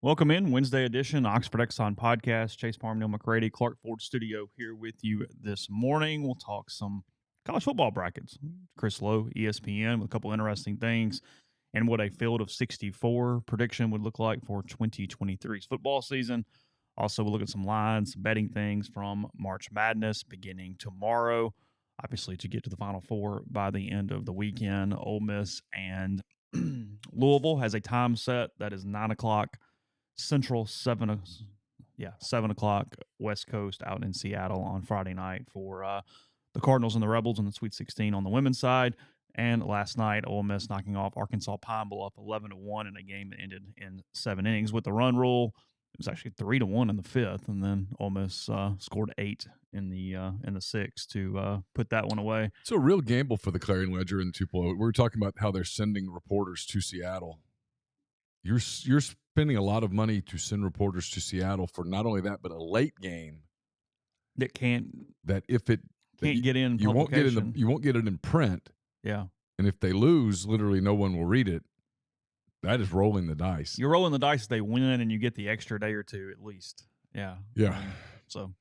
Welcome in Wednesday edition, Oxford Exxon Podcast. Chase Parham, Neal, McCready, Clark Ford Studio here with you this morning. We'll talk some college football brackets. Chris Lowe, ESPN, with a couple interesting things and what a field of 64 prediction would look like for 2023's football season. Also, we'll look at some lines, some betting things from March Madness beginning tomorrow. Obviously, to get to the Final Four by the end of the weekend, Ole Miss and Louisville has a time set that is 9 o'clock Central, 7 o'clock West Coast out in Seattle on Friday night for the Cardinals and the Rebels in the Sweet 16 on the women's side. And last night, Ole Miss knocking off Arkansas Pine Bluff 11-1 in a game that ended in 7 innings with the run rule. It was actually 3-1 in the fifth, and then Ole Miss scored 8 in the sixth to put that one away. It's a real gamble for the Clarion Ledger and Tupelo. We were talking about how they're sending reporters to Seattle. You're spending a lot of money to send reporters to Seattle for not only that, but a late game that can't get in. You won't get it in print. Yeah. And if they lose, literally no one will read it. That is rolling the dice. You're rolling the dice if they win, and you get the extra day or two at least. Yeah. Yeah. So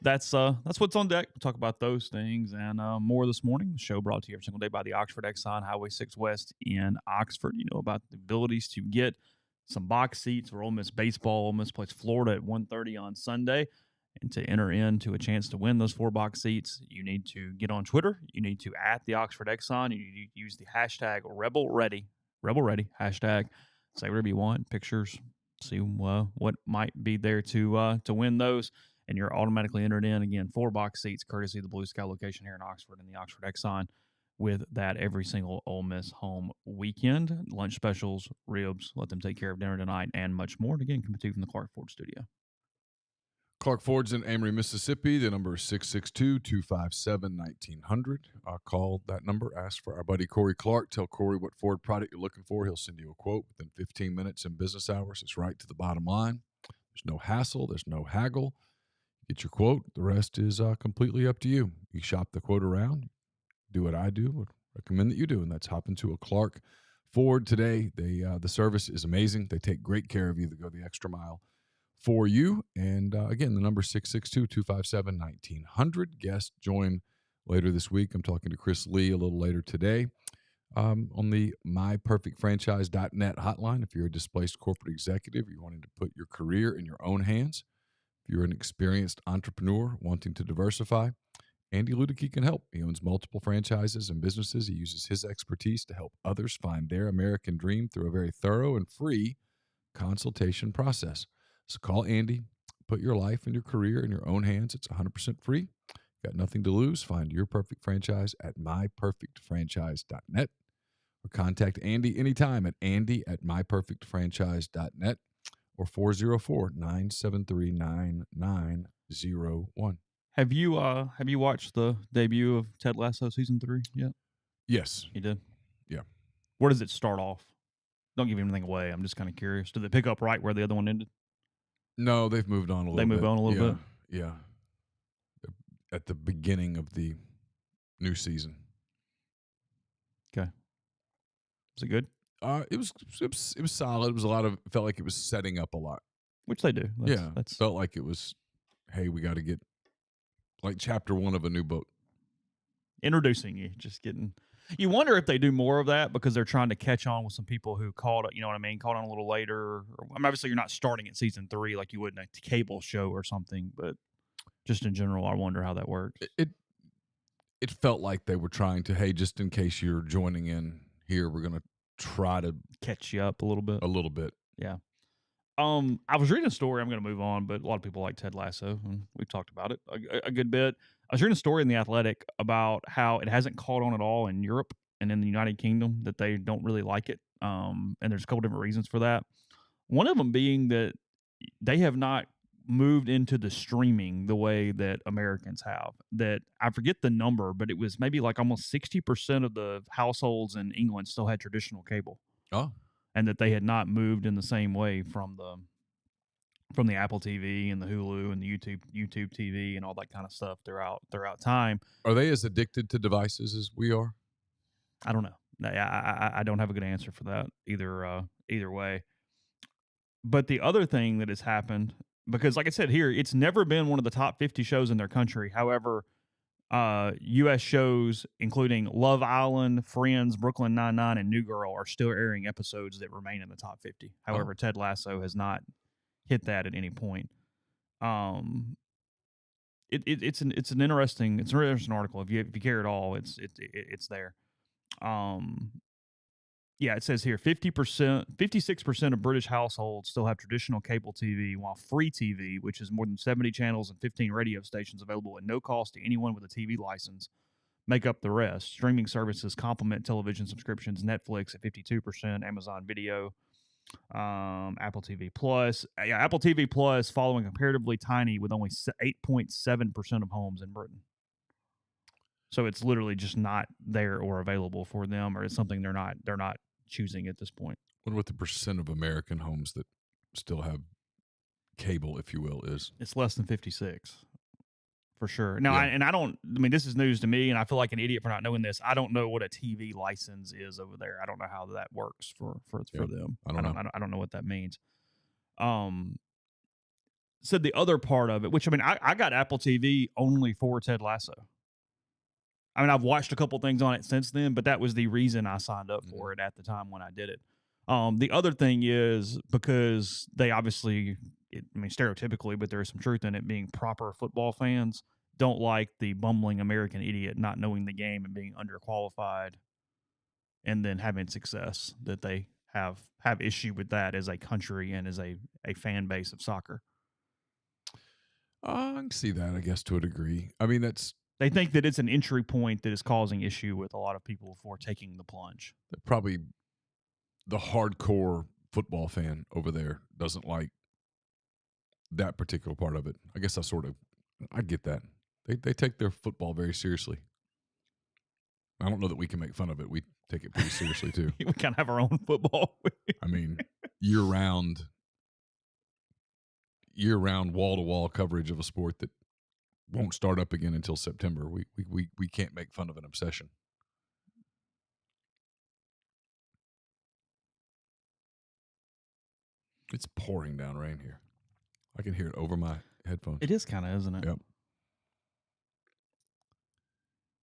that's what's on deck. We'll talk about those things and more this morning. The show brought to you every single day by the Oxford Exxon Highway 6 West in Oxford. You know about the abilities to get some box seats for Ole Miss baseball. Ole Miss plays Florida at 1:30 on Sunday. And to enter into a chance to win those 4 box seats, you need to get on Twitter. You need to @ the Oxford Exxon. You need to use the hashtag #RebelReady hashtag. Say whatever you want, pictures, see what might be there to win those. And you're automatically entered in, again, 4 box seats, courtesy of the Blue Sky location here in Oxford and the Oxford Exxon, with that every single Ole Miss home weekend. Lunch specials, ribs, let them take care of dinner tonight, and much more. And again, coming to you from the Clark Ford Studio. Clark Ford's in Amory, Mississippi. The number is 662-257-1900. Call that number. Ask for our buddy Corey Clark. Tell Corey what Ford product you're looking for. He'll send you a quote within 15 minutes in business hours. It's right to the bottom line. There's no hassle. There's no haggle. Get your quote. The rest is completely up to you. You shop the quote around. Do what I do. Would recommend that you do, and that's hop into a Clark Ford today. The service is amazing. They take great care of you. They go the extra mile for you. And again, the number 662-257-1900. Guests join later this week. I'm talking to Chris Lee a little later today on the myperfectfranchise.net hotline. If you're a displaced corporate executive, you're wanting to put your career in your own hands. If you're an experienced entrepreneur wanting to diversify, Andy Ludicky can help. He owns multiple franchises and businesses. He uses his expertise to help others find their American dream through a very thorough and free consultation process. So call Andy, put your life and your career in your own hands. It's 100% free. Got nothing to lose. Find your perfect franchise at myperfectfranchise.net or contact Andy anytime at andy@myperfectfranchise.net or 404-973-9901. Have you watched the debut of Ted Lasso season 3 yet? Yes. You did? Yeah. Where does it start off? Don't give anything away. I'm just kind of curious. Did they pick up right where the other one ended? No, they've moved on a little bit. They moved on a little bit? Yeah. At the beginning of the new season. Okay. Was it good? It was solid. It was it felt like it was setting up a lot. Which they do. That's felt like it was, hey, we got to get like chapter 1 of a new book. Introducing you, just getting. You wonder if they do more of that because they're trying to catch on with some people who caught it. You know what I mean? Caught on a little later. Obviously, you're not starting at season 3 like you would in a cable show or something, but just in general, I wonder how that works. It felt like they were trying to, hey, just in case you're joining in here, we're going to try to catch you up a little bit. A little bit. Yeah. I was reading a story. I'm going to move on, but a lot of people like Ted Lasso, and we've talked about it a good bit. I was reading a story in The Athletic about how it hasn't caught on at all in Europe and in the United Kingdom, that they don't really like it. And there's a couple different reasons for that. One of them being that they have not moved into the streaming the way that Americans have. That I forget the number, but it was maybe like almost 60% of the households in England still had traditional cable. Oh. And that they had not moved in the same way from the Apple TV and the Hulu and the YouTube TV and all that kind of stuff throughout time. Are they as addicted to devices as we are? I don't know. I don't have a good answer for that either way. But the other thing that has happened, because like I said here, it's never been one of the top 50 shows in their country. However, U.S. shows, including Love Island, Friends, Brooklyn Nine-Nine, and New Girl, are still airing episodes that remain in the top 50. However, Ted Lasso has not hit that at any point. It's an interesting article. If you care at all, it's there. Yeah, it says here 56% of British households still have traditional cable TV, while free TV, which is more than 70 channels and 15 radio stations available at no cost to anyone with a TV license, make up the rest. Streaming services complement television subscriptions. Netflix at 52%, Amazon Video, Apple TV Plus. Yeah, Apple TV Plus following comparatively tiny with only 8.7% of homes in Britain. So it's literally just not there or available for them, or it's something they're not choosing at this point. Wonder what the percent of American homes that still have cable, if you will, is. It's less than 56. For sure. Now, this is news to me, and I feel like an idiot for not knowing this. I don't know what a TV license is over there. I don't know how that works for them. I don't know what that means. So the other part of it, which I got Apple TV only for Ted Lasso. I mean, I've watched a couple things on it since then, but that was the reason I signed up for it at the time when I did it. The other thing is because they obviously, stereotypically, but there is some truth in it, being proper football fans don't like the bumbling American idiot not knowing the game and being underqualified and then having success, that they have issue with that as a country and as a fan base of soccer. I can see that, I guess, to a degree. I mean, they think that it's an entry point that is causing issue with a lot of people for taking the plunge. Probably the hardcore football fan over there doesn't like that particular part of it. I guess I get that. They take their football very seriously. I don't know that we can make fun of it. We take it pretty seriously too. We kind of have our own football. I mean, year-round, wall-to-wall coverage of a sport that won't start up again until September. We can't make fun of an obsession. It's pouring down rain here. I can hear it over my headphones. It is kind of, isn't it? Yep.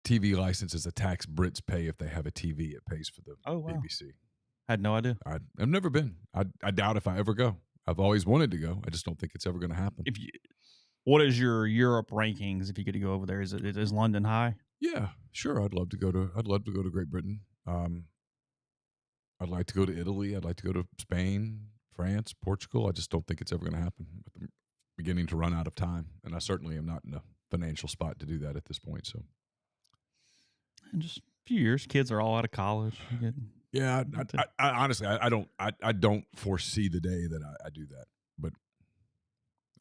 TV license is a tax Brits pay if they have a TV. It pays for the BBC. I had no idea. I've never been. I doubt if I ever go. I've always wanted to go. I just don't think it's ever going to happen. What is your Europe rankings if you get to go over there? Is London high? Yeah, sure. I'd love to go to Great Britain. I'd like to go to Italy. I'd like to go to Spain, France, Portugal. I just don't think it's ever going to happen. I'm beginning to run out of time, and I certainly am not in a financial spot to do that at this point. So, in just a few years, kids are all out of college. Yeah, I honestly, I don't foresee the day that I do that, but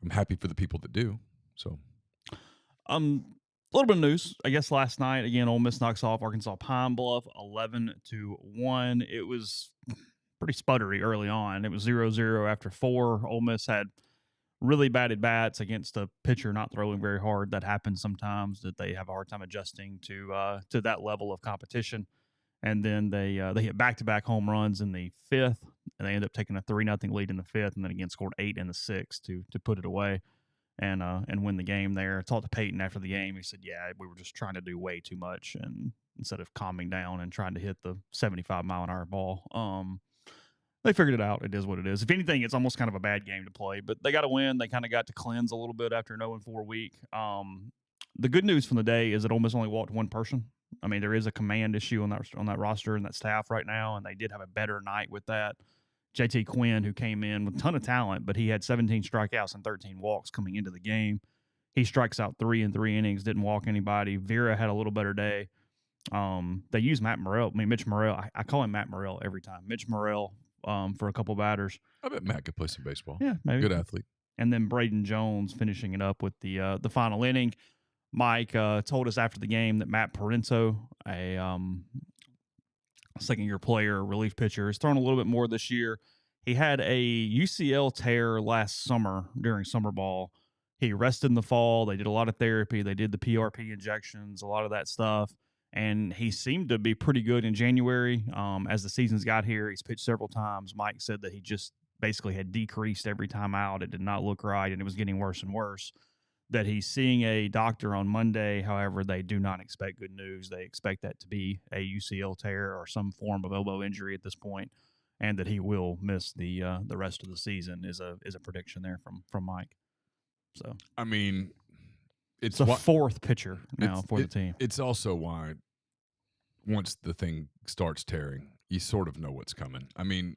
I'm happy for the people that do. So, a little bit of news, I guess. Last night, again, Ole Miss knocks off Arkansas Pine Bluff 11-1. It was pretty sputtery early on. It was 0-0 after 4. Ole Miss had really bad at bats against a pitcher not throwing very hard. That happens sometimes, that they have a hard time adjusting to that level of competition. And then they hit back-to-back home runs in the 5th, and they ended up taking a 3-0 lead in the 5th, and then again scored 8 in the 6th to put it away and win the game there. I talked to Peyton after the game. He said, yeah, we were just trying to do way too much, and instead of calming down and trying to hit the 75-mile-an-hour ball. They figured it out. It is what it is. If anything, it's almost kind of a bad game to play, but they got to win. They kind of got to cleanse a little bit after an 0-4 week. The good news from the day is that Ole Miss only walked one person. I mean, there is a command issue on that roster and that staff right now, and they did have a better night with that. JT Quinn, who came in with a ton of talent, but he had 17 strikeouts and 13 walks coming into the game. He strikes out 3 in 3 innings, didn't walk anybody. Vera had a little better day. They used Mitch Morrell. I call him Matt Morrell every time. Mitch Morrell for a couple batters. I bet Matt could play some baseball. Yeah, maybe. Good athlete. And then Braden Jones finishing it up with the final inning. Mike told us after the game that Matt Parenteau, a second-year player, relief pitcher, has thrown a little bit more this year. He had a UCL tear last summer during summer ball. He rested in the fall. They did a lot of therapy. They did the PRP injections, a lot of that stuff. And he seemed to be pretty good in January. As the season's got here, he's pitched several times. Mike said that he just basically had decreased every time out. It did not look right, and it was getting worse and worse. That he's seeing a doctor on Monday. However, they do not expect good news. They expect that to be a UCL tear or some form of elbow injury at this point, and that he will miss the rest of the season is a prediction there from Mike. So I mean, it's the fourth pitcher now for the team. It's also why once the thing starts tearing, you sort of know what's coming. I mean,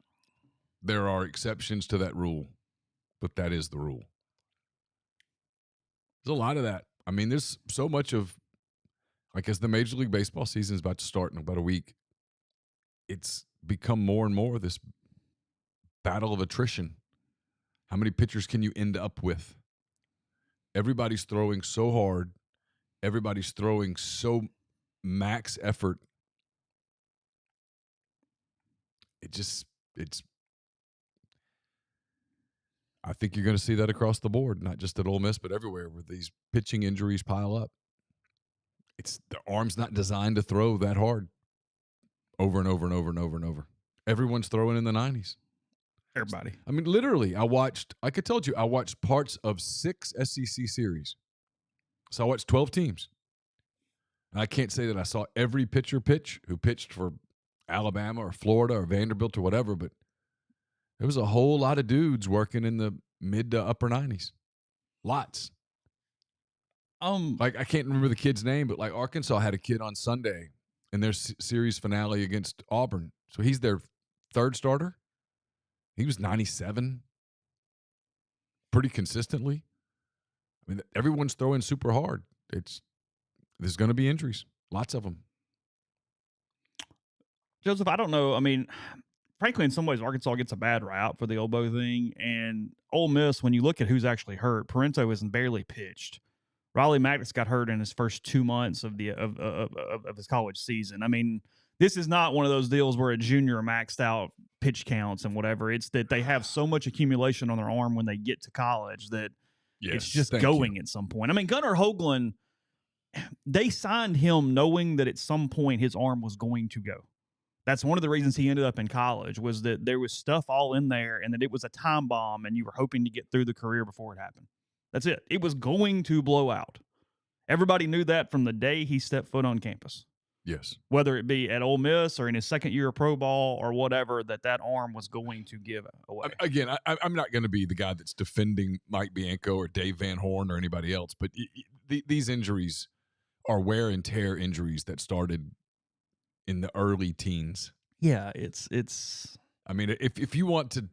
there are exceptions to that rule, but that is the rule. There's a lot of that. I mean, there's so much of, like, as the Major League Baseball season is about to start in about a week, it's become more and more this battle of attrition. How many pitchers can you end up with? Everybody's throwing so hard. Everybody's throwing so max effort. I think you're going to see that across the board, not just at Ole Miss, but everywhere where these pitching injuries pile up. The arm's not designed to throw that hard over and over and over and over and over. Everyone's throwing in the 90s. Everybody. I mean, literally, I watched parts of 6 SEC series. So I watched 12 teams. And I can't say that I saw every pitcher pitch who pitched for Alabama or Florida or Vanderbilt or whatever, but there was a whole lot of dudes working in the mid to upper 90s. Lots. Like, I can't remember the kid's name, but like Arkansas had a kid on Sunday in their series finale against Auburn. So he's their third starter. He was 97 pretty consistently. I mean, everyone's throwing super hard. There's going to be injuries, lots of them. Joseph, I don't know. I mean, frankly, in some ways, Arkansas gets a bad rap for the elbow thing. And Ole Miss, when you look at who's actually hurt, Parento isn't barely pitched. Riley Magnus got hurt in his first 2 months of his college season. I mean, this is not one of those deals where a junior maxed out pitch counts and whatever. It's that they have so much accumulation on their arm when they get to college that it's just going at some point. I mean, Gunnar Hoagland, they signed him knowing that at some point his arm was going to go. That's one of the reasons he ended up in college, was that there was stuff all in there and that it was a time bomb and you were hoping to get through the career before it happened. That's it. It was going to blow out. Everybody knew that from the day he stepped foot on campus. Yes. Whether it be at Ole Miss or in his second year of pro ball or whatever, that arm was going to give away. Again, I'm not going to be the guy that's defending Mike Bianco or Dave Van Horn or anybody else, but these injuries are wear and tear injuries that started in the early teens. Yeah, it's. I mean, if you want to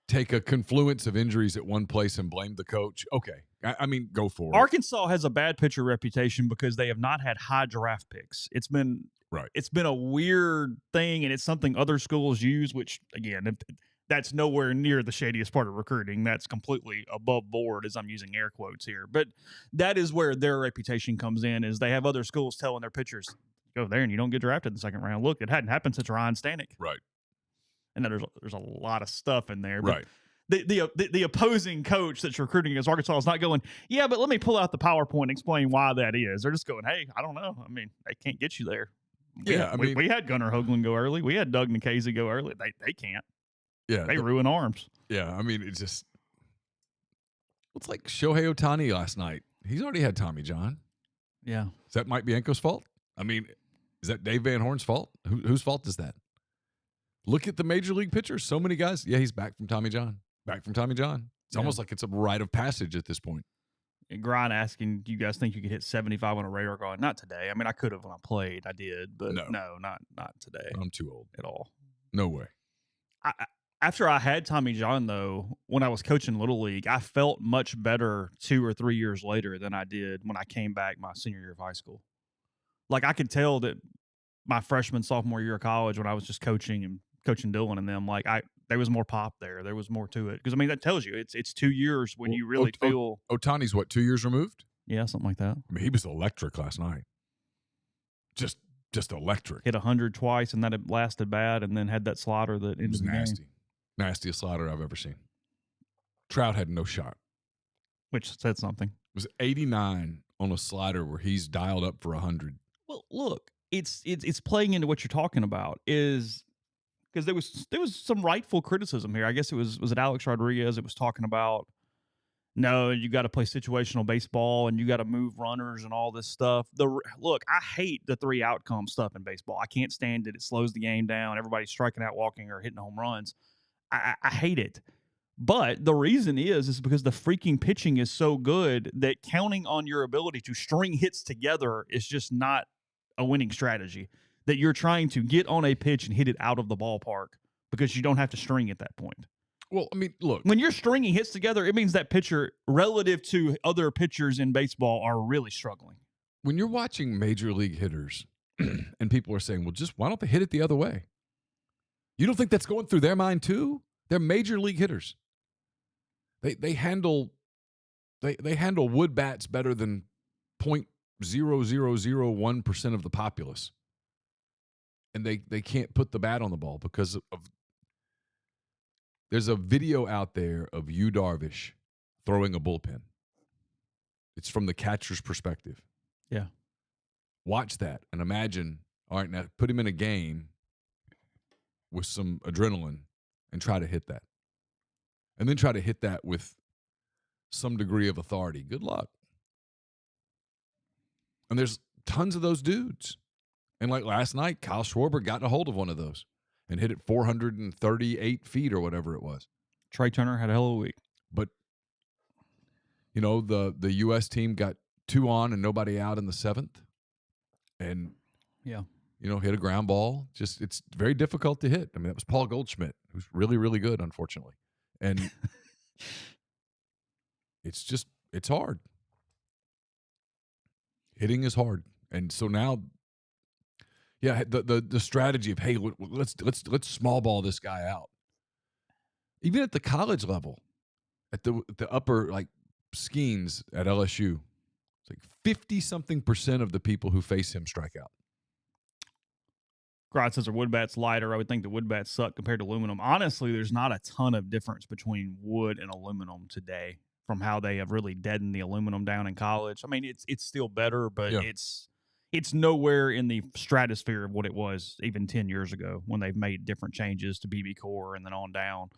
take a confluence of injuries at one place and blame the coach, okay. I mean, go for it. Arkansas has a bad pitcher reputation because they have not had high draft picks. It's been a weird thing, and it's something other schools use, which, again, that's nowhere near the shadiest part of recruiting. That's completely above board, as I'm using air quotes here. But that is where their reputation comes in, is they have other schools telling their pitchers, go there and you don't get drafted in the second round. Look, it hadn't happened since Ryan Stanek. Right. And then there's a lot of stuff in there. But right. The opposing coach that's recruiting against Arkansas is not going, yeah, but let me pull out the PowerPoint and explain why that is. They're just going, hey, I don't know. I mean, they can't get you there. We had Gunnar Hoagland go early. We had Doug Nikhazy go early. They can't. Yeah. They ruin arms. Yeah. I mean, it's like Shohei Ohtani last night. He's already had Tommy John. Yeah. Is that Mike Bianco's fault? I mean, is that Dave Van Horn's fault? Whose fault is that? Look at the major league pitchers. So many guys. Yeah, he's back from Tommy John. It's almost like it's a rite of passage at this point. And Grind asking, do you guys think you could hit 75 on a radar gun? Not today. I mean, I could have when I played. I did. But no, not today. I'm too old. At all. No way. After I had Tommy John, though, when I was coaching Little League, I felt much better 2 or 3 years later than I did when I came back my senior year of high school. Like, I could tell that my freshman, sophomore year of college, when I was just coaching Dylan and them, like, there was more pop there. There was more to it. Because, I mean, that tells you it's 2 years when you really feel. Ohtani's what, 2 years removed? Yeah, something like that. I mean, he was electric last night. Just electric. Hit 100 twice, and that it lasted bad, and then had that slider that ended the nasty. game. Nastiest slider I've ever seen. Trout had no shot. Which said something. It was 89 on a slider where he's dialed up for 100. Well, look, it's playing into what you're talking about. Is because there was some rightful criticism here. I guess was it Alex Rodriguez? It was talking about no, you got to play situational baseball and you got to move runners and all this stuff. Look, I hate the 3 outcome stuff in baseball. I can't stand it. It slows the game down. Everybody's striking out, walking, or hitting home runs. I hate it. But the reason is because the freaking pitching is so good that counting on your ability to string hits together is just not a winning strategy. That you're trying to get on a pitch and hit it out of the ballpark because you don't have to string at that point. Well, I mean, look. When you're stringing hits together, it means that pitcher, relative to other pitchers in baseball, are really struggling. When you're watching major league hitters and people are saying, well, just why don't they hit it the other way? You don't think that's going through their mind too? They're major league hitters. They handle wood bats better than 0.0001% of the populace. And they can't put the bat on the ball because of there's a video out there of Yu Darvish throwing a bullpen. It's from the catcher's perspective. Yeah. Watch that and imagine, all right, now put him in a game with some adrenaline and try to hit that. And then try to hit that with some degree of authority. Good luck. And there's tons of those dudes. And like last night, Kyle Schwarber got a hold of one of those and hit it 438 feet or whatever it was. Trey Turner had a hell of a week. But, you know, the U.S. team got 2 on and nobody out in the 7th. And, yeah, you know, hit a ground ball. Just it's very difficult to hit. I mean, that was Paul Goldschmidt, who's really, really good, unfortunately. And it's hard. Hitting is hard. And so now, yeah, the strategy of, hey, let's small ball this guy out. Even at the college level, at the upper like Skeens at LSU, it's like 50-something% of the people who face him strike out. Grod says our wood bat's lighter. I would think the wood bats suck compared to aluminum. Honestly, there's not a ton of difference between wood and aluminum today from how they have really deadened the aluminum down in college. I mean, it's still better, but it's nowhere in the stratosphere of what it was even 10 years ago when they've made different changes to BB core and then on down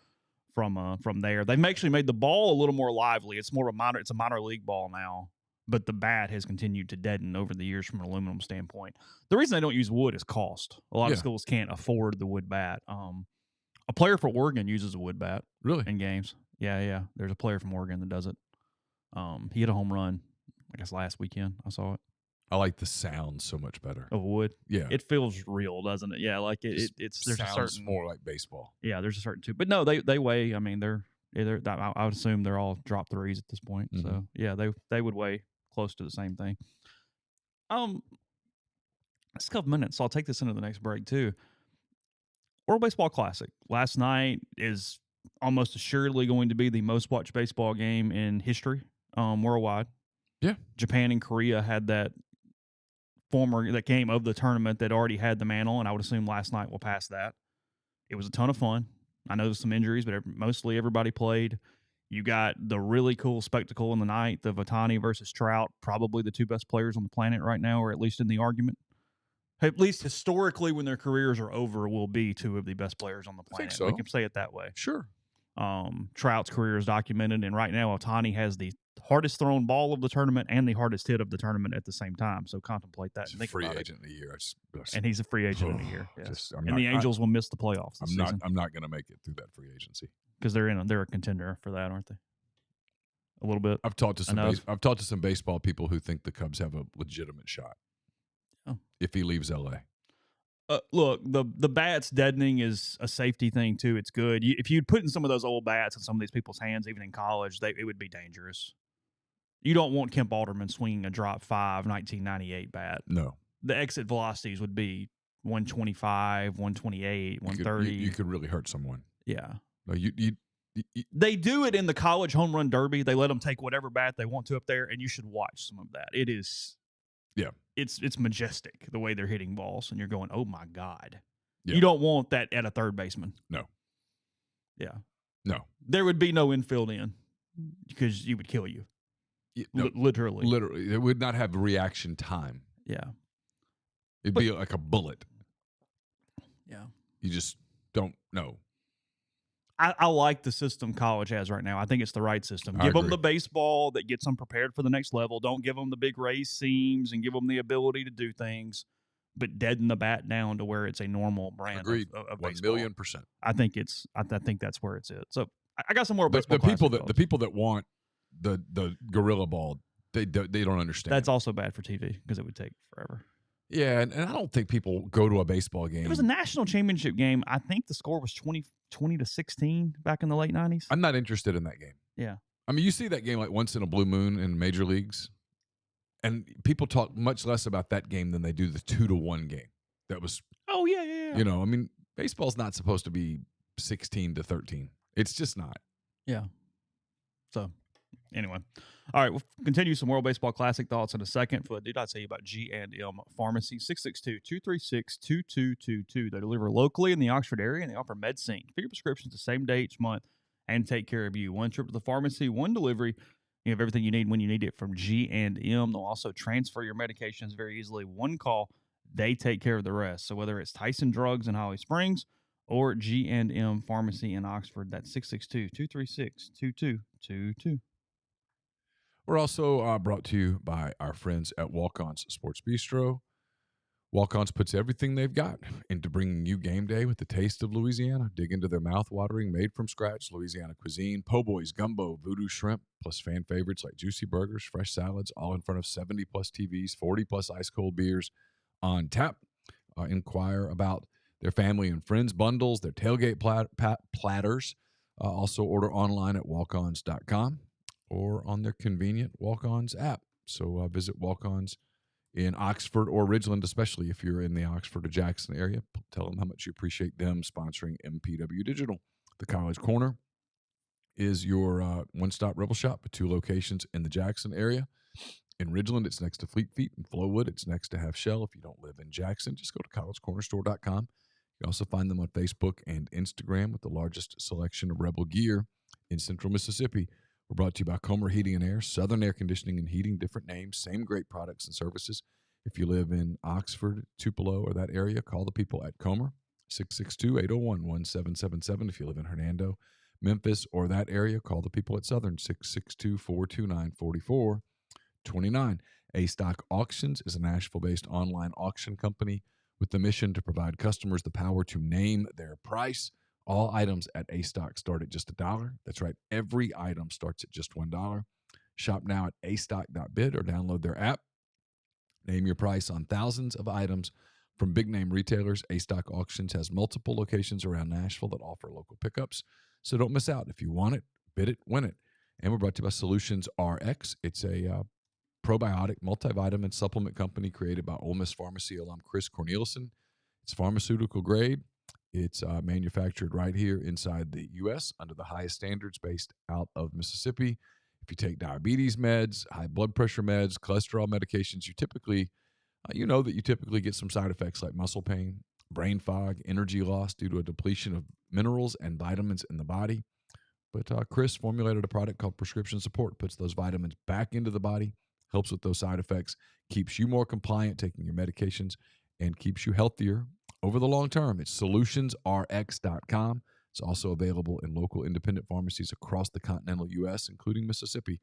from there. They've actually made the ball a little more lively. It's a minor league ball now. But the bat has continued to deaden over the years from an aluminum standpoint. The reason they don't use wood is cost. A lot of schools can't afford the wood bat. A player for Oregon uses a wood bat. Really? In games. Yeah. There's a player from Oregon that does it. He hit a home run, I guess, last weekend. I saw it. I like the sound so much better. Of wood? Yeah. It feels real, doesn't it? Yeah, like there's sounds a certain more like baseball. Yeah, there's a certain too. But no, they weigh, I mean, I would assume they're all drop threes at this point. Mm-hmm. So yeah, they would weigh close to the same thing. It's a couple minutes, so I'll take this into the next break too. World Baseball Classic last night is almost assuredly going to be the most watched baseball game in history, worldwide. Yeah, Japan and Korea had that game of the tournament that already had the mantle, and I would assume last night will pass that. It was a ton of fun. I know there's some injuries, but mostly everybody played. You got the really cool spectacle in the ninth of Ohtani versus Trout, probably the 2 best players on the planet right now, or at least in the argument. At least historically, when their careers are over, will be 2 of the best players on the planet. I think so. We can say it that way. Sure. Trout's career is documented, and right now Ohtani has the hardest thrown ball of the tournament and the hardest hit of the tournament at the same time. So contemplate that. He's a free agent of the year. And he's a free agent of the year. Yes. And the Angels will miss the playoffs this season. I'm not going to make it through that free agency because they're a contender for that, aren't they? A little bit. I've talked to some baseball people who think the Cubs have a legitimate shot if he leaves LA. Look, the bats deadening is a safety thing too. It's good. If you'd put in some of those old bats in some of these people's hands, even in college, it would be dangerous. You don't want Kemp Alderman swinging a drop 5 1998 bat. No. The exit velocities would be 125, 128, 130. You could really hurt someone. Yeah. No, they do it in the college home run derby. They let them take whatever bat they want to up there, and you should watch some of that. It is, it's majestic the way they're hitting balls, and you're going, oh my God. Yeah. You don't want that at a third baseman. No. Yeah. No. There would be no infield in because he would kill you. No, literally. It would not have reaction time. Yeah. It'd be like a bullet. Yeah. You just don't know. I like the system college has right now. I think it's the right system. I Give them agree. the baseball that gets them prepared for the next level. Don't give them the big raised seams and give them the ability to do things, but deaden the bat down to where it's a normal brand Agreed. of 1 baseball. million%. I think that's where it's at. So I got some more The baseball. people that want the gorilla ball, they don't understand. That's also bad for TV because it would take forever. Yeah, and I don't think people go to a baseball game. It was a national championship game. I think the score was 20-16 back in the late 90s. I'm not interested in that game. Yeah. I mean, you see that game like once in a blue moon in major leagues, and people talk much less about that game than they do the 2-1 game. That was, oh yeah. You know, I mean, baseball's not supposed to be 16-13. It's just not. Yeah. So, anyway. All right, we'll continue some World Baseball Classic thoughts in a second. For the dude, I'll tell you about G&M Pharmacy, 662-236-2222. They deliver locally in the Oxford area, and they offer medicine for your prescriptions the same day each month and take care of you. One trip to the pharmacy, one delivery. You have everything you need when you need it from G&M. They'll also transfer your medications very easily. One call, they take care of the rest. So whether it's Tyson Drugs in Holly Springs or G&M Pharmacy in Oxford, that's 662-236-2222. We're also brought to you by our friends at Walk-On's Sports Bistro. Walk-On's puts everything they've got into bringing you game day with the taste of Louisiana. Dig into their mouth-watering, made-from-scratch Louisiana cuisine, po' boys, gumbo, voodoo shrimp, plus fan favorites like juicy burgers, fresh salads, all in front of 70-plus TVs, 40-plus ice-cold beers on tap. Inquire about their family and friends bundles, their tailgate platters. Also order online at walkons.com. or on their convenient Walk-Ons app. So visit Walk-Ons in Oxford or Ridgeland, especially if you're in the Oxford or Jackson area. Tell them how much you appreciate them sponsoring MPW Digital. The College Corner is your one-stop Rebel shop with 2 locations in the Jackson area. In Ridgeland, it's next to Fleet Feet. In Flowwood, it's next to Half Shell. If you don't live in Jackson, just go to collegecornerstore.com. You also find them on Facebook and Instagram with the largest selection of Rebel gear in Central Mississippi. We're brought to you by Comer Heating and Air, Southern Air Conditioning and Heating, different names, same great products and services. If you live in Oxford, Tupelo, or that area, call the people at Comer, 662-801-1777. If you live in Hernando, Memphis, or that area, call the people at Southern, 662-429-4429. A-Stock Auctions is a Nashville-based online auction company with the mission to provide customers the power to name their price. All items at A-Stock start at just $1. That's right. Every item starts at just $1. Shop now at astock.bid or download their app. Name your price on thousands of items from big-name retailers. A-Stock Auctions has multiple locations around Nashville that offer local pickups. So don't miss out. If you want it, bid it, win it. And we're brought to you by Solutions RX. It's a probiotic multivitamin supplement company created by Ole Miss Pharmacy alum Chris Corneliuson. It's pharmaceutical grade. It's manufactured right here inside the U.S. under the highest standards based out of Mississippi. If you take diabetes meds, high blood pressure meds, cholesterol medications, you typically get some side effects like muscle pain, brain fog, energy loss due to a depletion of minerals and vitamins in the body. But Chris formulated a product called Prescription Support, puts those vitamins back into the body, helps with those side effects, keeps you more compliant taking your medications, and keeps you healthier over the long term. It's solutionsrx.com. It's also available in local independent pharmacies across the continental U.S., including Mississippi.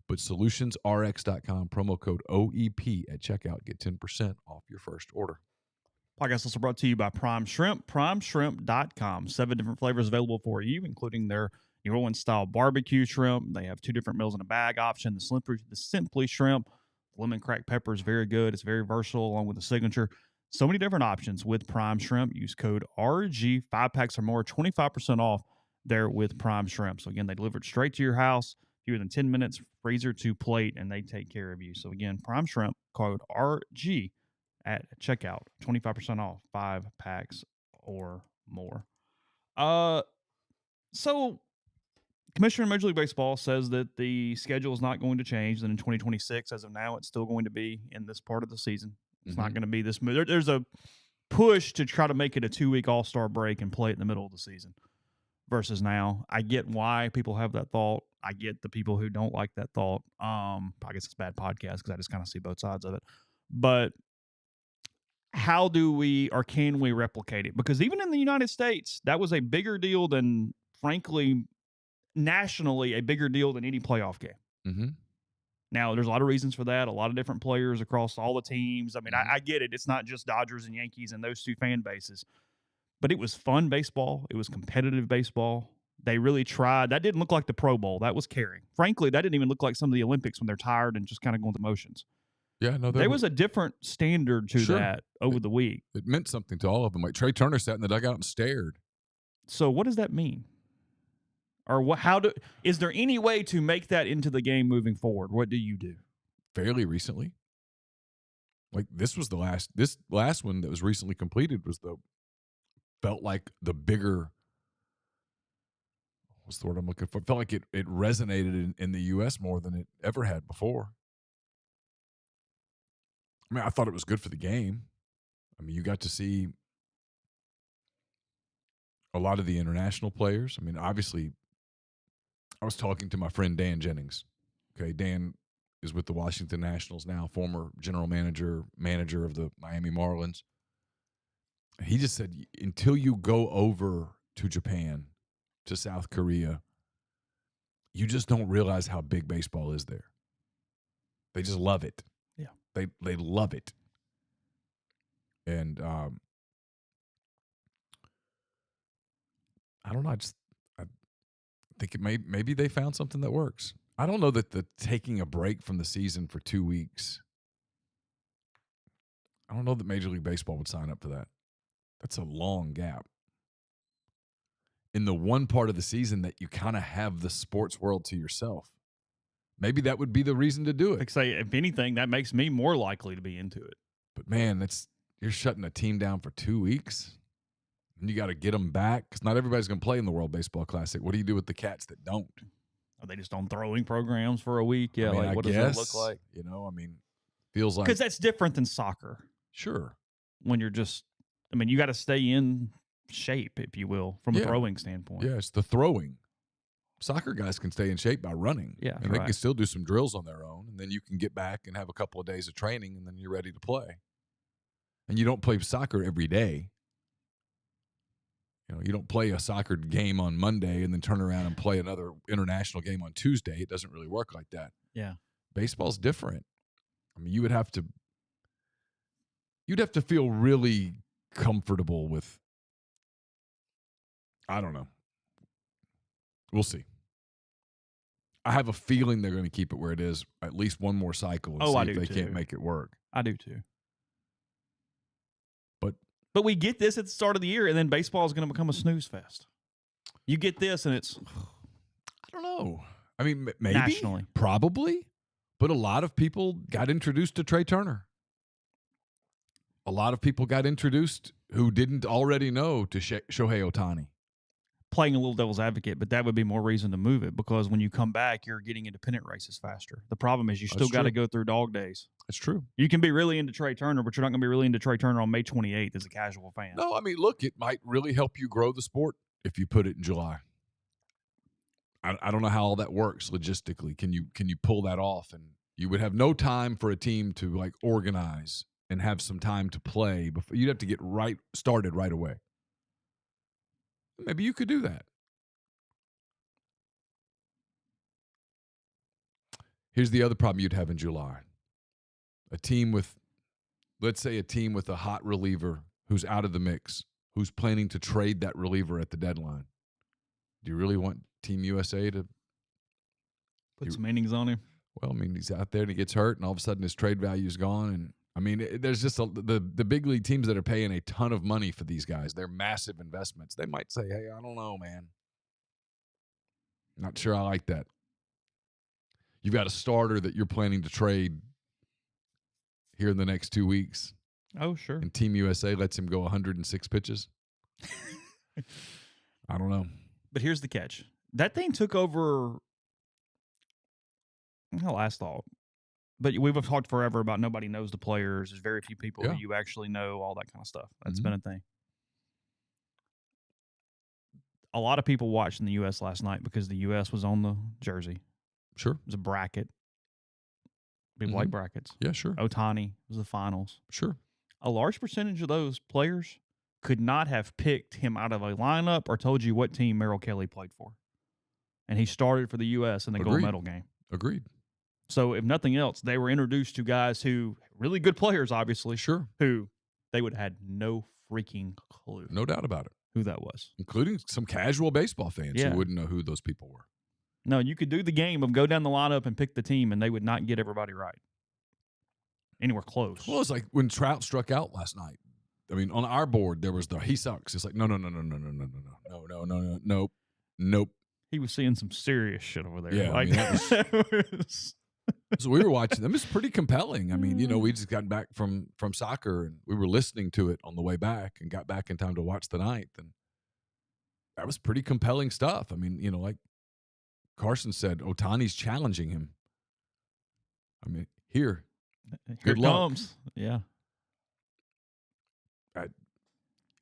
But solutionsrx.com, promo code OEP at checkout. Get 10% off your first order. Podcast also brought to you by Prime Shrimp, primeshrimp.com. 7 different flavors available for you, including their New Orleans-style barbecue shrimp. They have 2 different meals in a bag option. The Simply Shrimp, lemon cracked pepper is very good. It's very versatile, along with the signature. So many different options with Prime Shrimp. Use code RG, 5 packs or more, 25% off there with Prime Shrimp. So again, they deliver it straight to your house, fewer than 10 minutes, freezer to plate, and they take care of you. So again, Prime Shrimp, code RG at checkout, 25% off, 5 packs or more. So Commissioner of Major League Baseball says that the schedule is not going to change. That in 2026, as of now, it's still going to be in this part of the season. It's not going to be this. There's a push to try to make it a 2-week All-Star break and play it in the middle of the season versus now. I get why people have that thought. I get the people who don't like that thought. I guess it's bad podcast because I just kind of see both sides of it. But how do we or can we replicate it? Because even in the United States, that was a bigger deal than, frankly, nationally, a bigger deal than any playoff game. Mm-hmm. Now, there's a lot of reasons for that. A lot of different players across all the teams. I mean, Mm-hmm. I get it. It's not just Dodgers and Yankees and those two fan bases. But it was fun baseball. It was competitive baseball. They really tried. That didn't look like the Pro Bowl. That was caring. Frankly, that didn't even look like some of the Olympics when they're tired and just kind of going through motions. Yeah, no, There was a different standard to that over the week. It meant something to all of them. Like Trey Turner sat in the dugout and stared. So what does that mean? Or is there any way to make that into the game moving forward? What do you do? Fairly recently. Like this last one that was recently completed felt like the bigger, what's the word I'm looking for? Felt like it resonated in the U.S. more than it ever had before. I mean, I thought it was good for the game. I mean, you got to see a lot of the international players. I mean, obviously, I was talking to my friend Dan Jennings. Okay, Dan is with the Washington Nationals now, former general manager of the Miami Marlins. He just said, until you go over to Japan, to South Korea, you just don't realize how big baseball is there. They just love it. Yeah. They love it. And I don't know. I think maybe they found something that works. I don't know that the taking a break from the season for 2 weeks, I don't know that Major League Baseball would sign up for that. That's a long gap. In the one part of the season that you kind of have the sports world to yourself. Maybe that would be the reason to do it. Like say, if anything, that makes me more likely to be into it. But man, you're shutting a team down for 2 weeks, and you got to get them back because not everybody's going to play in the World Baseball Classic. What do you do with the cats that don't? Are they just on throwing programs for a week? Yeah, I mean, like what does that look like? You know, I mean, feels like because that's different than soccer. Sure. When you're just, I mean, you got to stay in shape, if you will, from a throwing standpoint. Yeah, it's the throwing. Soccer guys can stay in shape by running. Yeah, and they can still do some drills on their own, and then you can get back and have a couple of days of training, and then you're ready to play. And you don't play soccer every day. You know, you don't play a soccer game on Monday and then turn around and play another international game on Tuesday. It doesn't really work like that. Yeah. Baseball's different. I mean, you'd have to feel really comfortable with, I don't know. We'll see. I have a feeling they're going to keep it where it is at least one more cycle and see if they can't make it work. I do too. But we get this at the start of the year, and then baseball is going to become a snooze fest. You get this, and it's I don't know. I mean, maybe nationally, probably, but a lot of people got introduced to Trey Turner. A lot of people got introduced who didn't already know to Shohei Ohtani. Playing a little devil's advocate, but that would be more reason to move it because when you come back, you're getting independent races faster. The problem is you still got to go through dog days. That's true. You can be really into Trey Turner, but you're not going to be really into Trey Turner on May 28th as a casual fan. No, I mean, look, it might really help you grow the sport if you put it in July. I don't know how all that works logistically. Can you pull that off? And you would have no time for a team to like organize and have some time to play before you'd have to get started right away. Maybe you could do that. Here's the other problem you'd have in July. Let's say a team with a hot reliever who's out of the mix, who's planning to trade that reliever at the deadline. Do you really want Team USA to put some innings on him? Well, I mean, he's out there and he gets hurt, and all of a sudden his trade value is gone. And I mean, there's just the big league teams that are paying a ton of money for these guys. They're massive investments. They might say, hey, I don't know, man. Not sure I like that. You've got a starter that you're planning to trade here in the next 2 weeks. Oh, sure. And Team USA lets him go 106 pitches. I don't know. But here's the catch. That thing took over last thought. But we've talked forever about nobody knows the players. There's very few people who you actually know, all that kind of stuff. That's been a thing. A lot of people watched in the U.S. last night because the U.S. was on the jersey. Sure. It was a bracket. People like brackets. Yeah, sure. Ohtani was the finals. Sure. a large percentage of those players could not have picked him out of a lineup or told you what team Merrill Kelly played for. And he started for the U.S. in the gold medal game. Agreed. So if nothing else, they were introduced to guys who, really good players, obviously. Sure. Who they would have had no freaking clue. No doubt about it. Who that was. Including some casual baseball fans who wouldn't know who those people were. No, you could do the game of go down the lineup and pick the team, and they would not get everybody right. Anywhere close. Well, it's like when Trout struck out last night. I mean, on our board, there was he sucks. It's like, no. Nope. He was seeing some serious shit over there. Yeah, like, that was... So we were watching them. It's pretty compelling. I mean, we just gotten back from soccer, and we were listening to it on the way back and got back in time to watch the ninth. And that was pretty compelling stuff. I mean, like Carson said, Ohtani's challenging him. I mean, here it comes. Yeah.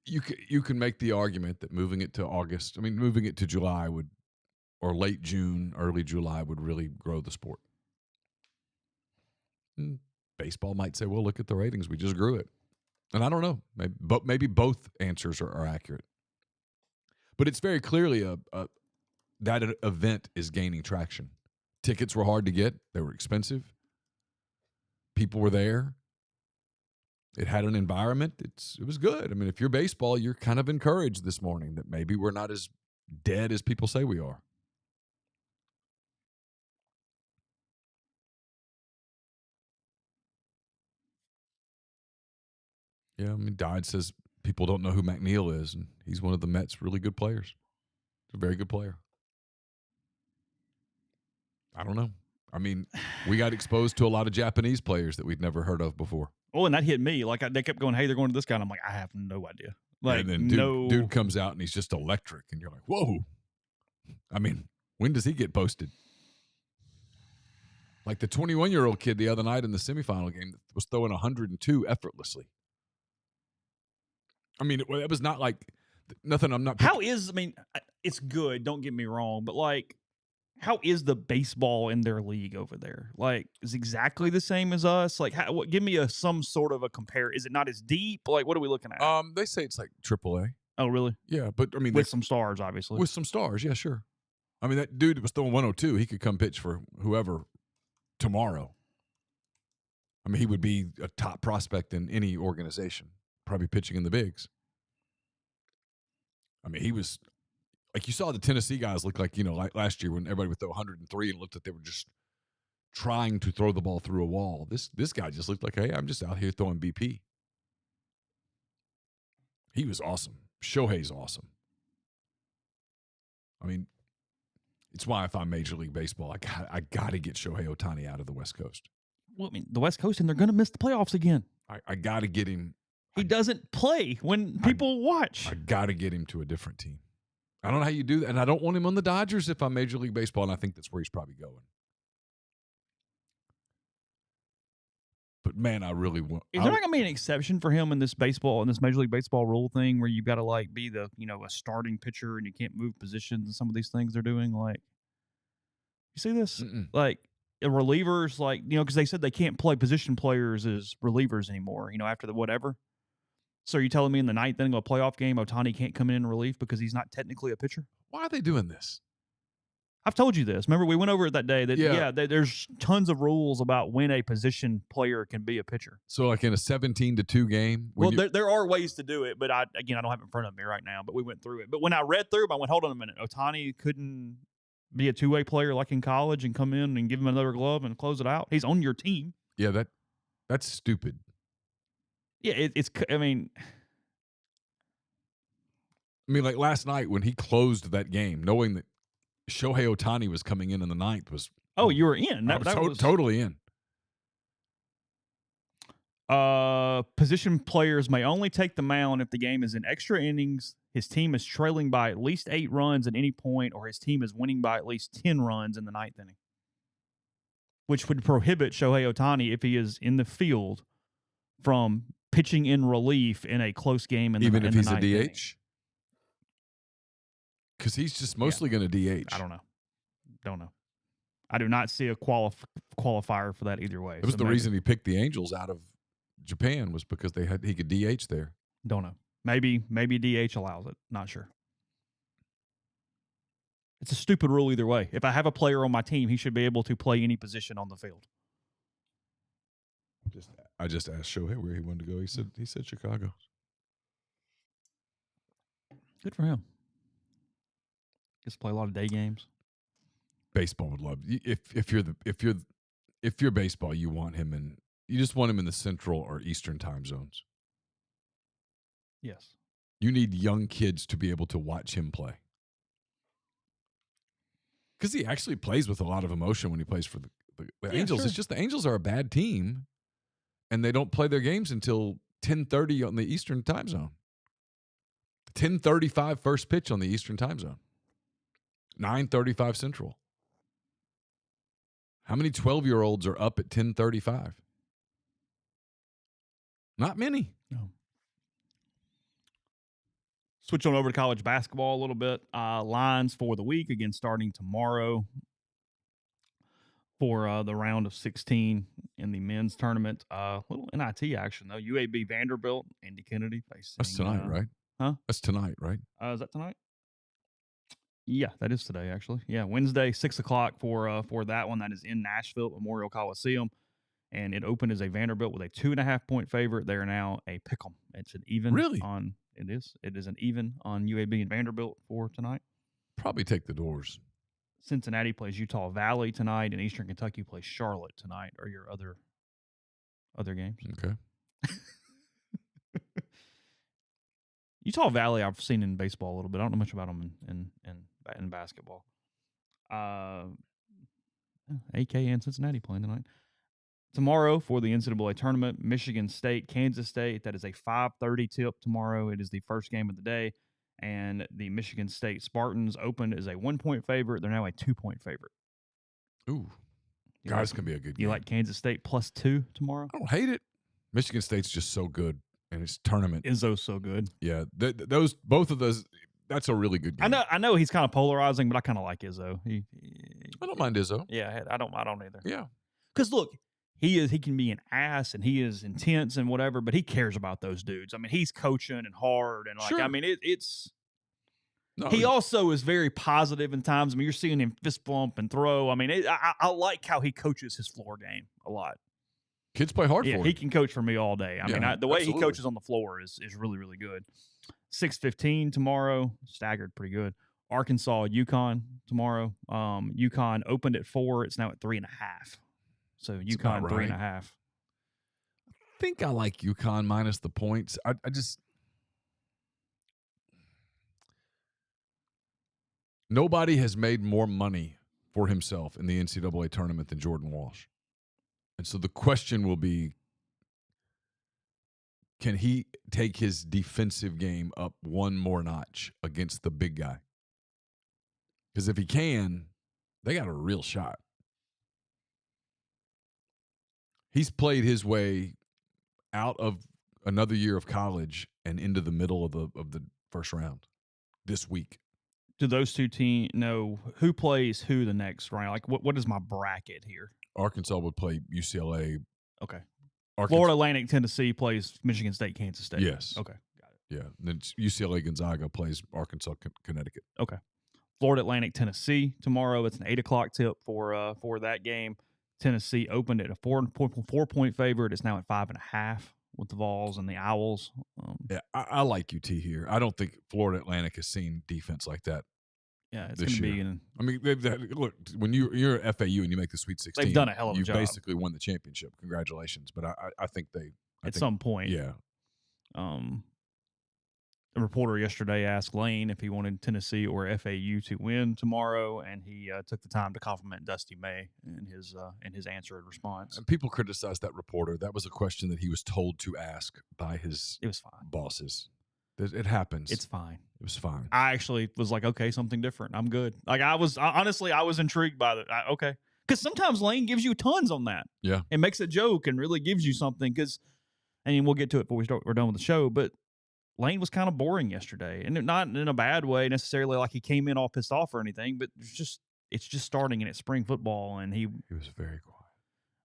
You can make the argument that moving it to July or late June, early July would really grow the sport. Baseball might say, well, look at the ratings. We just grew it. And I don't know. Maybe both answers are accurate. But it's very clearly that event is gaining traction. Tickets were hard to get. They were expensive. People were there. It had an environment. It was good. I mean, if you're baseball, you're kind of encouraged this morning that maybe we're not as dead as people say we are. Yeah, I mean, Dodd says people don't know who Neal is, and he's one of the Mets' really good players. He's a very good player. I don't know. I mean, we got exposed to a lot of Japanese players that we'd never heard of before. Oh, and that hit me. Like, they kept going, hey, they're going to this guy. And I'm like, I have no idea. Like, and then dude comes out, and he's just electric. And you're like, whoa. I mean, when does he get posted? Like the 21-year-old kid the other night in the semifinal game that was throwing 102 effortlessly. I mean, it was not like nothing. I'm not. It's good. Don't get me wrong. But, like, how is the baseball in their league over there? Like, is it exactly the same as us? Like, give me some sort of a compare. Is it not as deep? Like, what are we looking at? They say it's like AAA. Oh, really? Yeah, but I mean, with some stars, obviously. With some stars, yeah, sure. I mean, that dude was throwing 102. He could come pitch for whoever tomorrow. I mean, he would be a top prospect in any organization, probably pitching in the bigs. I mean, he was like, you saw the Tennessee guys look like, like last year when everybody would throw 103 and looked like they were just trying to throw the ball through a wall. This guy just looked like, hey, I'm just out here throwing BP. He was awesome. Shohei's awesome. I mean, it's why if I'm Major League Baseball, I got to get Shohei Ohtani out of the West Coast. Well, I mean, the West Coast, and they're going to miss the playoffs again. I got to get him. He doesn't play when people watch. I got to get him to a different team. I don't know how you do that, and I don't want him on the Dodgers if I'm Major League Baseball, and I think that's where he's probably going. But, man, I really want... Is there not going to be an exception for him in this Major League Baseball rule thing where you've got to, like, be a starting pitcher and you can't move positions and some of these things they're doing? Like, you see this? Like, relievers, like, because they said they can't play position players as relievers anymore, after the whatever. So are you telling me in the ninth inning of a playoff game, Ohtani can't come in relief because he's not technically a pitcher? Why are they doing this? I've told you this. Remember, we went over it that day. There's tons of rules about when a position player can be a pitcher. So, like in a 17-2 game? Well, there are ways to do it, but I don't have it in front of me right now, but we went through it. But when I read through them, I went, hold on a minute. Ohtani couldn't be a two-way player like in college and come in and give him another glove and close it out. He's on your team. Yeah, that's stupid. Yeah, I mean, like last night when he closed that game, knowing that Shohei Ohtani was coming in the ninth was... Oh, you were in. That was totally in. Position players may only take the mound if the game is in extra innings, his team is trailing by at least 8 runs at any point, or his team is winning by at least 10 runs in the ninth inning, which would prohibit Shohei Ohtani, if he is in the field, from pitching in relief in a close game in the ninth inning. Even if he's a DH? Because he's just mostly going to DH. I don't know. I do not see a qualifier for that either way. It was the reason he picked the Angels out of Japan was because he could DH there. Don't know. Maybe DH allows it. Not sure. It's a stupid rule either way. If I have a player on my team, he should be able to play any position on the field. I just asked Shohei where he wanted to go. He said Chicago. Good for him. Gets to play a lot of day games. Baseball would love if you're baseball, you just want him in the Central or Eastern time zones. Yes. You need young kids to be able to watch him play. Because he actually plays with a lot of emotion when he plays for the Angels. Sure. It's just the Angels are a bad team, and they don't play their games until 10:30 on the Eastern time zone. 10:35 first pitch on the Eastern time zone. 9:35 Central. How many 12-year-olds are up at 10:35? Not many. No. Switch on over to college basketball a little bit. Lines for the week, again, starting tomorrow for the round of 16 in the men's tournament. Little NIT action, though. UAB Vanderbilt, Andy Kennedy facing. That's tonight, right? Huh? That's tonight, right? Is that tonight? Yeah, that is today, actually. Yeah, Wednesday, 6 o'clock for that one. That is in Nashville, Memorial Coliseum. And it opened as a Vanderbilt with a 2.5-point favorite. They are now a pick'em. It's an even. Really? It is. It is an even on UAB and Vanderbilt for tonight. Probably take the doors. Cincinnati plays Utah Valley tonight, and Eastern Kentucky plays Charlotte tonight. Are your other games? Okay. Utah Valley, I've seen in baseball a little bit. I don't know much about them in basketball. AK and Cincinnati playing tonight. Tomorrow for the NCAA Tournament, Michigan State, Kansas State. That is a 5:30 tip tomorrow. It is the first game of the day. And the Michigan State Spartans opened as a 1-point favorite. They're now a 2-point favorite. Ooh. Guys, can be a good game. You like Kansas State +2 tomorrow? I don't hate it. Michigan State's just so good. And it's tournament. Izzo's so good. Yeah. Both of those, that's a really good game. I know he's kind of polarizing, but I kind of like Izzo. I don't mind Izzo. Yeah, I don't either. Yeah. Because look, he can be an ass and he is intense and whatever, but he cares about those dudes. I mean, he's coaching and hard and like, sure. I mean, it's. No, he also is very positive in times. I mean, you're seeing him fist bump and throw. I mean, I like how he coaches his floor game a lot. Kids play hard for him. He can coach for me all day. I mean, the way he coaches on the floor is really, really good. 6:15 tomorrow, staggered pretty good. Arkansas, UConn tomorrow. UConn opened at 4. It's now at 3.5. So UConn 3.5. I think I like UConn minus the points. I just nobody has made more money for himself in the NCAA tournament than Jordan Walsh. And so the question will be, can he take his defensive game up one more notch against the big guy? Because if he can, they got a real shot. He's played his way out of another year of college and into the middle of the first round this week. Do those two teams know who plays who the next round? Like, what is my bracket here? Arkansas would play UCLA. Okay. Florida Atlantic, Tennessee plays Michigan State, Kansas State. Yes. Okay. Got it. Yeah. And then UCLA Gonzaga plays Arkansas, Connecticut. Okay. Florida Atlantic, Tennessee tomorrow. It's an 8 o'clock tip for that game. Tennessee opened at a 4-point favorite. It's now at 5.5 with the Vols and the Owls. Yeah, I like UT here. I don't think Florida Atlantic has seen defense like that. Yeah, it's going to be. I mean, look, when you're at FAU and you make the Sweet 16, they've done a hell of a job. You basically won the championship. Congratulations. But I think they at some point. Yeah. A reporter yesterday asked Lane if he wanted Tennessee or FAU to win tomorrow, and he took the time to compliment Dusty May in his answer and response. And people criticized that reporter. That was a question that he was told to ask by his bosses. It happens. It's fine. It was fine. I actually was like, okay, something different. I'm good. Like I was intrigued by it. Okay. Because sometimes Lane gives you tons on that. Yeah. And makes a joke and really gives you something. And we'll get to it before we're done with the show. But Lane was kind of boring yesterday. And not in a bad way necessarily, like he came in all pissed off or anything. But it's just starting and it's spring football. And he was very quiet.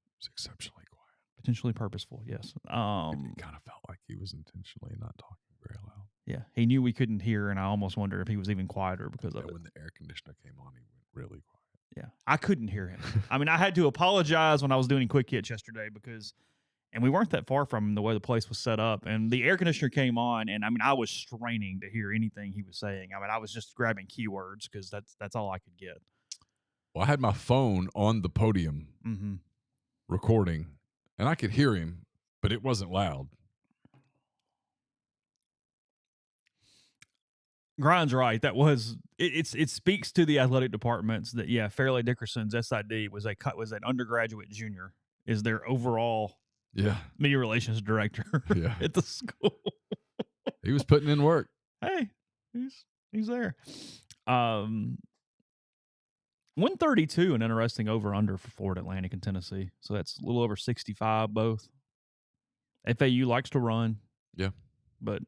He was exceptionally quiet. Potentially purposeful, yes. It kind of felt like he was intentionally not talking very loud. Yeah, he knew we couldn't hear, and I almost wonder if he was even quieter because of it. When the air conditioner came on, he went really quiet. Yeah, I couldn't hear him. I mean, I had to apologize when I was doing quick hits yesterday and we weren't that far from him the way the place was set up, and the air conditioner came on, and I mean, I was straining to hear anything he was saying. I mean, I was just grabbing keywords because that's all I could get. Well, I had my phone on the podium recording, and I could hear him, but it wasn't loud. Grind's right. That was it speaks to the athletic departments that Fairleigh Dickerson's SID was an undergraduate junior, is their overall media relations director at the school. He was putting in work. Hey, he's there. 132, an interesting over-under for Florida Atlantic and Tennessee. So that's a little over 65 both. FAU likes to run. Yeah. But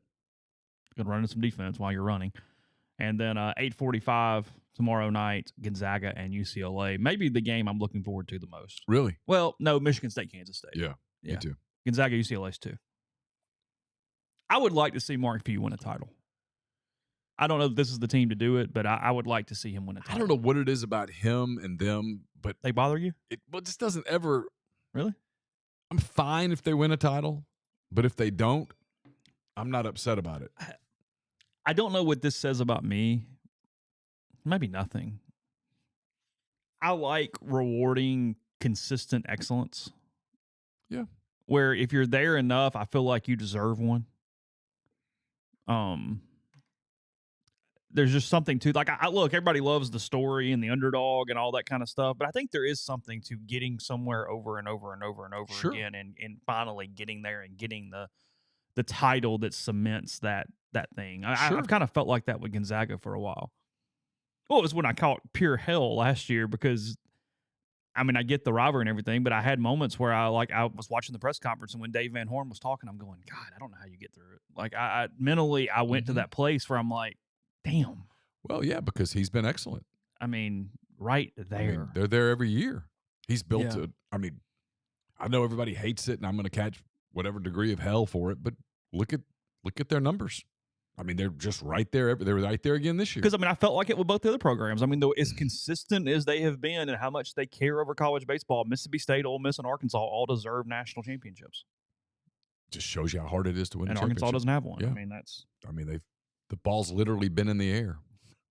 good running some defense while you're running. And then 8:45 tomorrow night, Gonzaga and UCLA. Maybe the game I'm looking forward to the most. Really? Well, no, Michigan State, Kansas State. Yeah. Me too. Gonzaga, UCLA's too. I would like to see Mark Few win a title. I don't know if this is the team to do it, but I would like to see him win a title. I don't know what it is about him and them, but they bother you? It just doesn't ever. Really? I'm fine if they win a title, but if they don't, I'm not upset about it. I don't know what this says about me. Maybe nothing. I like rewarding consistent excellence. Yeah. Where if you're there enough, I feel like you deserve one. There's just something to, like, I look, everybody loves the story and the underdog and all that kind of stuff, but I think there is something to getting somewhere over and over and over and over again and finally getting there and getting the title that cements that thing. I've kind of felt like that with Gonzaga for a while. Well, it was when I caught pure hell last year because, I mean, I get the rivalry and everything, but I had moments where I was watching the press conference, and when Dave Van Horn was talking, I'm going, God, I don't know how you get through it. Like, I mentally went to that place where I'm like, damn. Well, yeah, because he's been excellent. I mean, right there. I mean, they're there every year. He's built I mean, I know everybody hates it, and I'm going to catch whatever degree of hell for it, but look at their numbers. I mean, they're just right there. They're right there again this year. Because, I mean, I felt like it with both the other programs. I mean, though, as consistent as they have been and how much they care over college baseball, Mississippi State, Ole Miss, and Arkansas all deserve national championships. Just shows you how hard it is to win and a championship. Arkansas doesn't have one. Yeah. I mean, the ball's literally been in the air.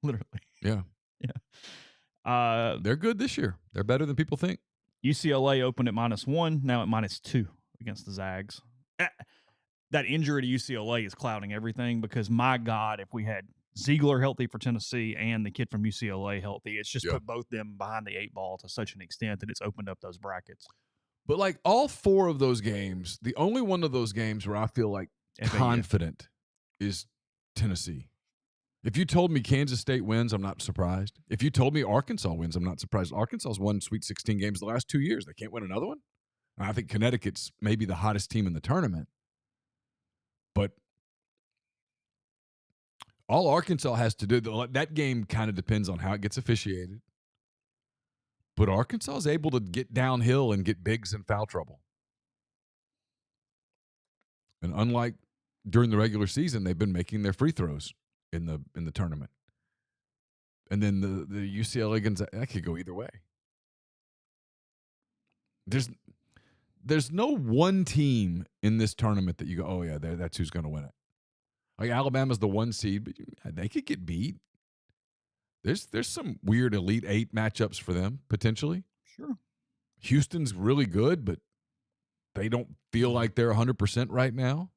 Literally. Yeah. Yeah. They're good this year. They're better than people think. UCLA opened at -1, now at -2 against the Zags. That injury to UCLA is clouding everything because, my God, if we had Ziegler healthy for Tennessee and the kid from UCLA healthy, it's just put both them behind the 8 ball to such an extent that it's opened up those brackets. But, like, all 4 of those games, the only one of those games where I feel like confident is Tennessee. If you told me Kansas State wins, I'm not surprised. If you told me Arkansas wins, I'm not surprised. Arkansas's won Sweet 16 games the last 2 years. They can't win another one? I think Connecticut's maybe the hottest team in the tournament. But all Arkansas has to do, that game kind of depends on how it gets officiated. But Arkansas is able to get downhill and get bigs in foul trouble. And unlike during the regular season, they've been making their free throws in the tournament. And then the UCLA Gonzaga, that could go either way. There's no one team in this tournament that you go, oh, yeah, that's who's going to win it. Like, Alabama's the 1 seed, but they could get beat. There's some weird Elite 8 matchups for them, potentially. Sure. Houston's really good, but they don't feel like they're 100% right now.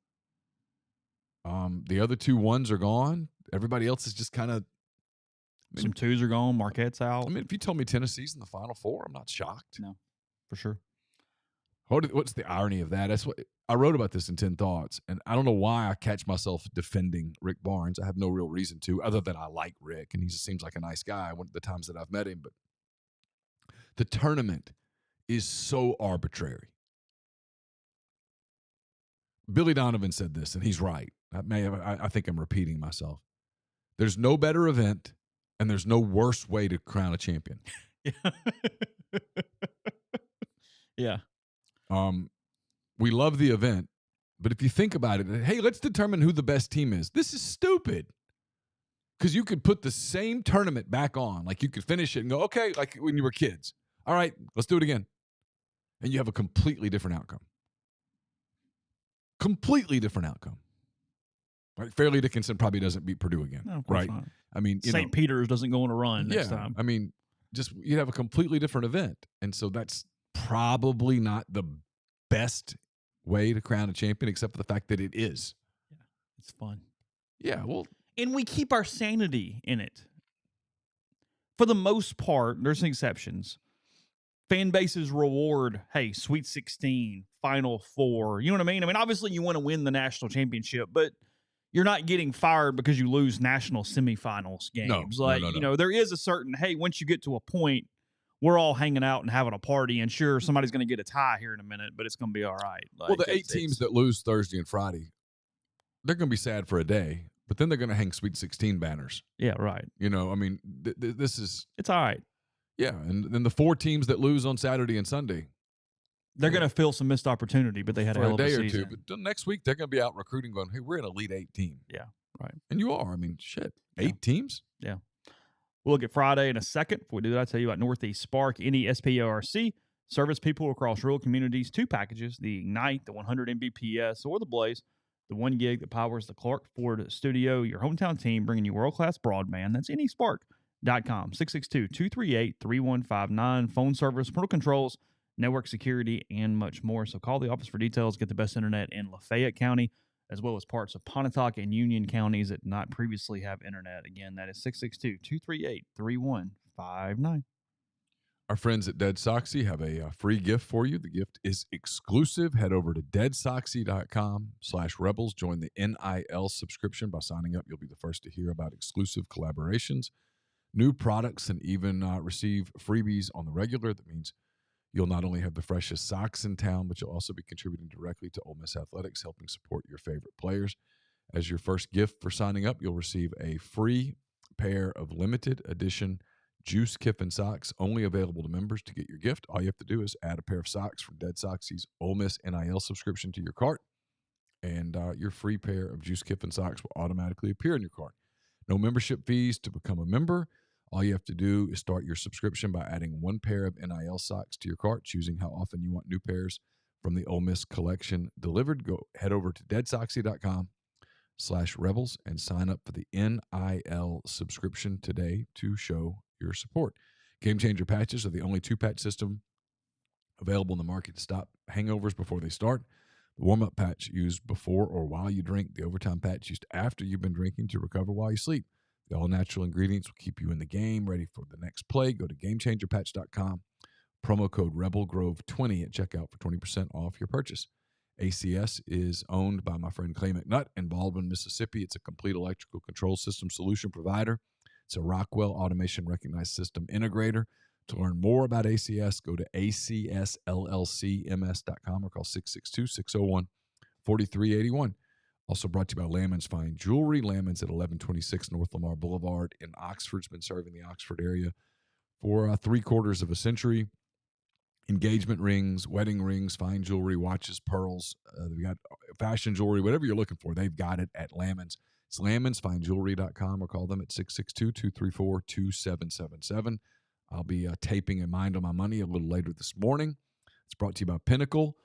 The other 2 1s are gone. Everybody else is just kind of. Some 2s are gone. Marquette's out. I mean, if you told me Tennessee's in the Final Four, I'm not shocked. No, for sure. What's the irony of that? That's what I wrote about this in 10 Thoughts, and I don't know why I catch myself defending Rick Barnes. I have no real reason to, other than I like Rick, and he just seems like a nice guy the times that I've met him. But the tournament is so arbitrary. Billy Donovan said this, and he's right. I think I'm repeating myself. There's no better event, and there's no worse way to crown a champion. Yeah. We love the event. But if you think about it, hey, let's determine who the best team is. This is stupid. Because you could put the same tournament back on. Like you could finish it and go, okay, like when you were kids. All right, let's do it again. And you have a completely different outcome. Completely different outcome. Right? Fairleigh Dickinson probably doesn't beat Purdue again. No, of course right? not. I mean, St. Peter's doesn't go on a run next time. I mean, just you'd have a completely different event. And so that's probably not the best way to crown a champion, except for the fact that it is. Yeah, it's fun. Yeah, well. And we keep our sanity in it. For the most part, there's exceptions. Fan bases reward, hey, Sweet 16, Final Four. You know what I mean? I mean, obviously you want to win the national championship, but you're not getting fired because you lose national semifinals games. No. There is a certain, hey, once you get to a point, we're all hanging out and having a party, and sure, somebody's going to get a tie here in a minute, but it's going to be all right. Well, the 8 teams that lose Thursday and Friday, they're going to be sad for a day, but then they're going to hang Sweet 16 banners. Yeah, right. You know, I mean, this is... It's all right. Yeah, and then the 4 teams that lose on Saturday and Sunday, they're going to feel some missed opportunity, but they had a hell of a season. day or two. But next week, they're going to be out recruiting going, hey, we're an Elite 8 team. Yeah, right. And you are. I mean, shit. 8 teams? Yeah. We'll look at Friday in a second. Before we do that, I'll tell you about Northeast Spark, NESPORC. Service people across rural communities. 2 packages, the Ignite, the 100 Mbps, or the Blaze, the 1 gig that powers the Clark Ford studio. Your hometown team bringing you world-class broadband. That's NESpark.com. 662-238-3159. Phone service, parental controls, network security, and much more. So call the office for details. Get the best internet in Lafayette County, as well as parts of Pontotoc and Union counties that not previously have internet. Again, that is 662-238-3159. Our friends at Dead Soxy have a free gift for you. The gift is exclusive. Head over to deadsoxy.com/rebels. Join the NIL subscription. By signing up, you'll be the first to hear about exclusive collaborations, new products, and even receive freebies on the regular. That means you'll not only have the freshest socks in town, but you'll also be contributing directly to Ole Miss Athletics, helping support your favorite players. As your first gift for signing up, you'll receive a free pair of limited edition Juice Kiffin socks, only available to members. To get your gift, all you have to do is add a pair of socks from Dead Soxy's Ole Miss NIL subscription to your cart, and your free pair of Juice Kiffin socks will automatically appear in your cart. No membership fees to become a member. All you have to do is start your subscription by adding 1 pair of NIL socks to your cart, choosing how often you want new pairs from the Ole Miss collection delivered. Head over to deadsoxy.com/rebels and sign up for the NIL subscription today to show your support. Game Changer patches are the only 2-patch system available in the market to stop hangovers before they start. The warm-up patch used before or while you drink. The overtime patch used after you've been drinking to recover while you sleep. The all-natural ingredients will keep you in the game, ready for the next play. Go to GameChangerPatch.com. Promo code RebelGrove20 at checkout for 20% off your purchase. ACS is owned by my friend Clay McNutt in Baldwin, Mississippi. It's a complete electrical control system solution provider. It's a Rockwell Automation Recognized System Integrator. To learn more about ACS, go to acsllcms.com or call 662-601-4381. Also brought to you by Lammon's Fine Jewelry. Lammon's at 1126 North Lamar Boulevard in Oxford. It's been serving the Oxford area for 3/4 of a century. Engagement rings, wedding rings, fine jewelry, watches, pearls. They've got fashion jewelry, whatever you're looking for, they've got it at Lammon's. It's lammonsfinejewelry.com or call them at 662-234-2777. I'll be taping a Mind on My Money a little later this morning. It's brought to you by Pinnacle.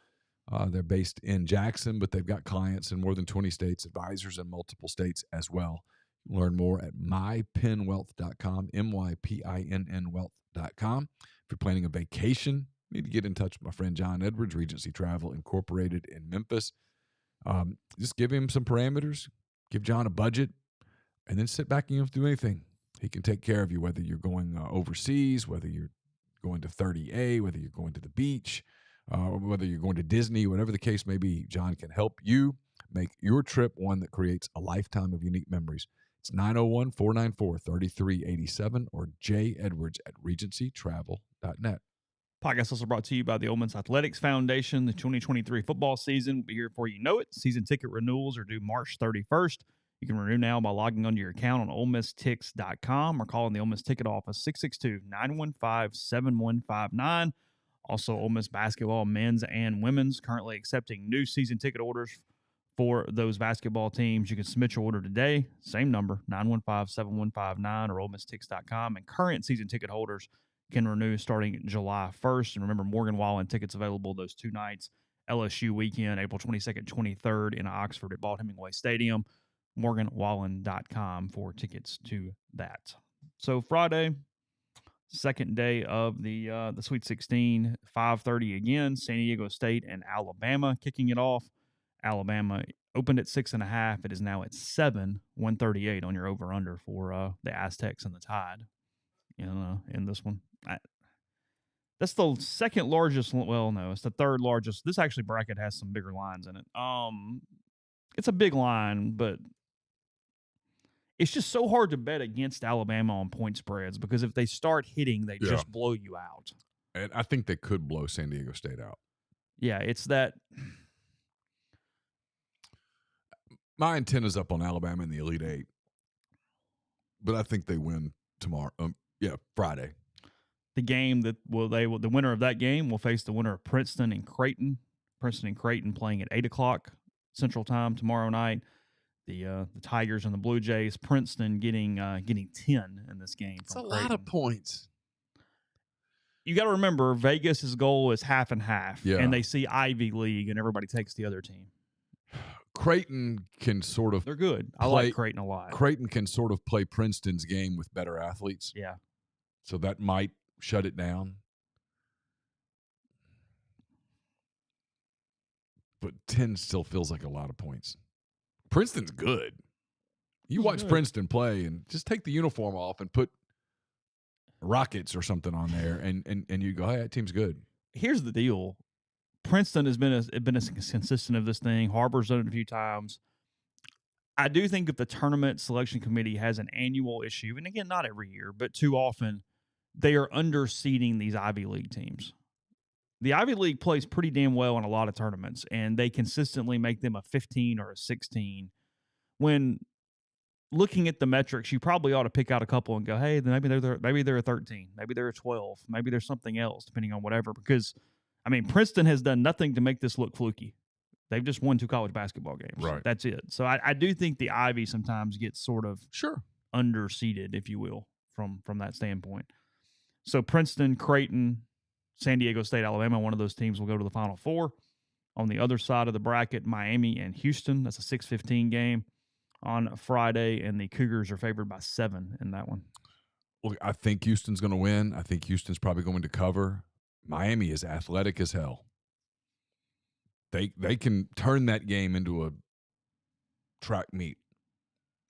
They're based in Jackson, but they've got clients in more than 20 states, advisors in multiple states as well. Learn more at mypinwealth.com, mypinn.wealth.com. If you're planning a vacation, you need to get in touch with my friend John Edwards, Regency Travel Incorporated in Memphis. Just give him some parameters, give John a budget, and then sit back and you don't have to do anything. He can take care of you, whether you're going overseas, whether you're going to 30A, whether you're going to the beach, whether you're going to Disney, whatever the case may be. John can help you make your trip one that creates a lifetime of unique memories. It's 901-494-3387 or jedwards@regencytravel.net. Podcast also brought to you by the Ole Miss Athletics Foundation. The 2023 football season will be here before you know it. Season ticket renewals are due March 31st. You can renew now by logging onto your account on OleMissTix.com or calling the Ole Miss Ticket Office 662-915-7159. Also, Ole Miss basketball, men's and women's, currently accepting new season ticket orders for those basketball teams. You can submit your order today. Same number, 915-7159 or OleMissTix.com. And current season ticket holders can renew starting July 1st. And remember, Morgan Wallen tickets available those 2 nights. LSU weekend, April 22nd, 23rd in Oxford at Balt Hemingway Stadium. MorganWallen.com for tickets to that. So Friday, second day of the Sweet 16, 5:30 again. San Diego State and Alabama kicking it off. Alabama opened at 6.5. It is now at 7, 138 on your over/under for the Aztecs and the Tide. In this one, that's the second largest. Well, no, it's the third largest. This actually bracket has some bigger lines in it. It's a big line, but it's just so hard to bet against Alabama on point spreads because if they start hitting, they just blow you out. And I think they could blow San Diego State out. Yeah, it's that. My antenna's up on Alabama in the Elite Eight, but I think they win tomorrow. Friday. The game the winner of that game will face the winner of Princeton and Creighton. Princeton and Creighton playing at 8:00 Central Time tomorrow night. The Tigers and the Blue Jays. Princeton getting 10 in this game. It's a lot of points. You got to remember, Vegas' goal is half and half, and they see Ivy League, and everybody takes the other team. Creighton can sort of. They're good. I like Creighton a lot. Creighton can sort of play Princeton's game with better athletes. Yeah. So that might shut it down. But 10 still feels like a lot of points. Princeton's good. You watch Princeton play and just take the uniform off and put Rockets or something on there, and you go, hey, that team's good. Here's the deal. Princeton has been as consistent of this thing. Harbor's done it a few times. I do think if the tournament selection committee has an annual issue, and again, not every year, but too often, they are underseeding these Ivy League teams. The Ivy League plays pretty damn well in a lot of tournaments, and they consistently make them a 15 or a 16. When looking at the metrics, you probably ought to pick out a couple and go, hey, maybe they're a 13, maybe they're a 12, maybe there's something else, depending on whatever. Because, I mean, Princeton has done nothing to make this look fluky. They've just won 2 college basketball games. Right. That's it. So I do think the Ivy sometimes gets sort of underseeded, if you will, from that standpoint. So Princeton, Creighton, San Diego State, Alabama, one of those teams will go to the Final Four. On the other side of the bracket, Miami and Houston. That's a 6:15 game on Friday, and the Cougars are favored by 7 in that one. Look, I think Houston's going to win. I think Houston's probably going to cover. Miami is athletic as hell. They can turn that game into a track meet.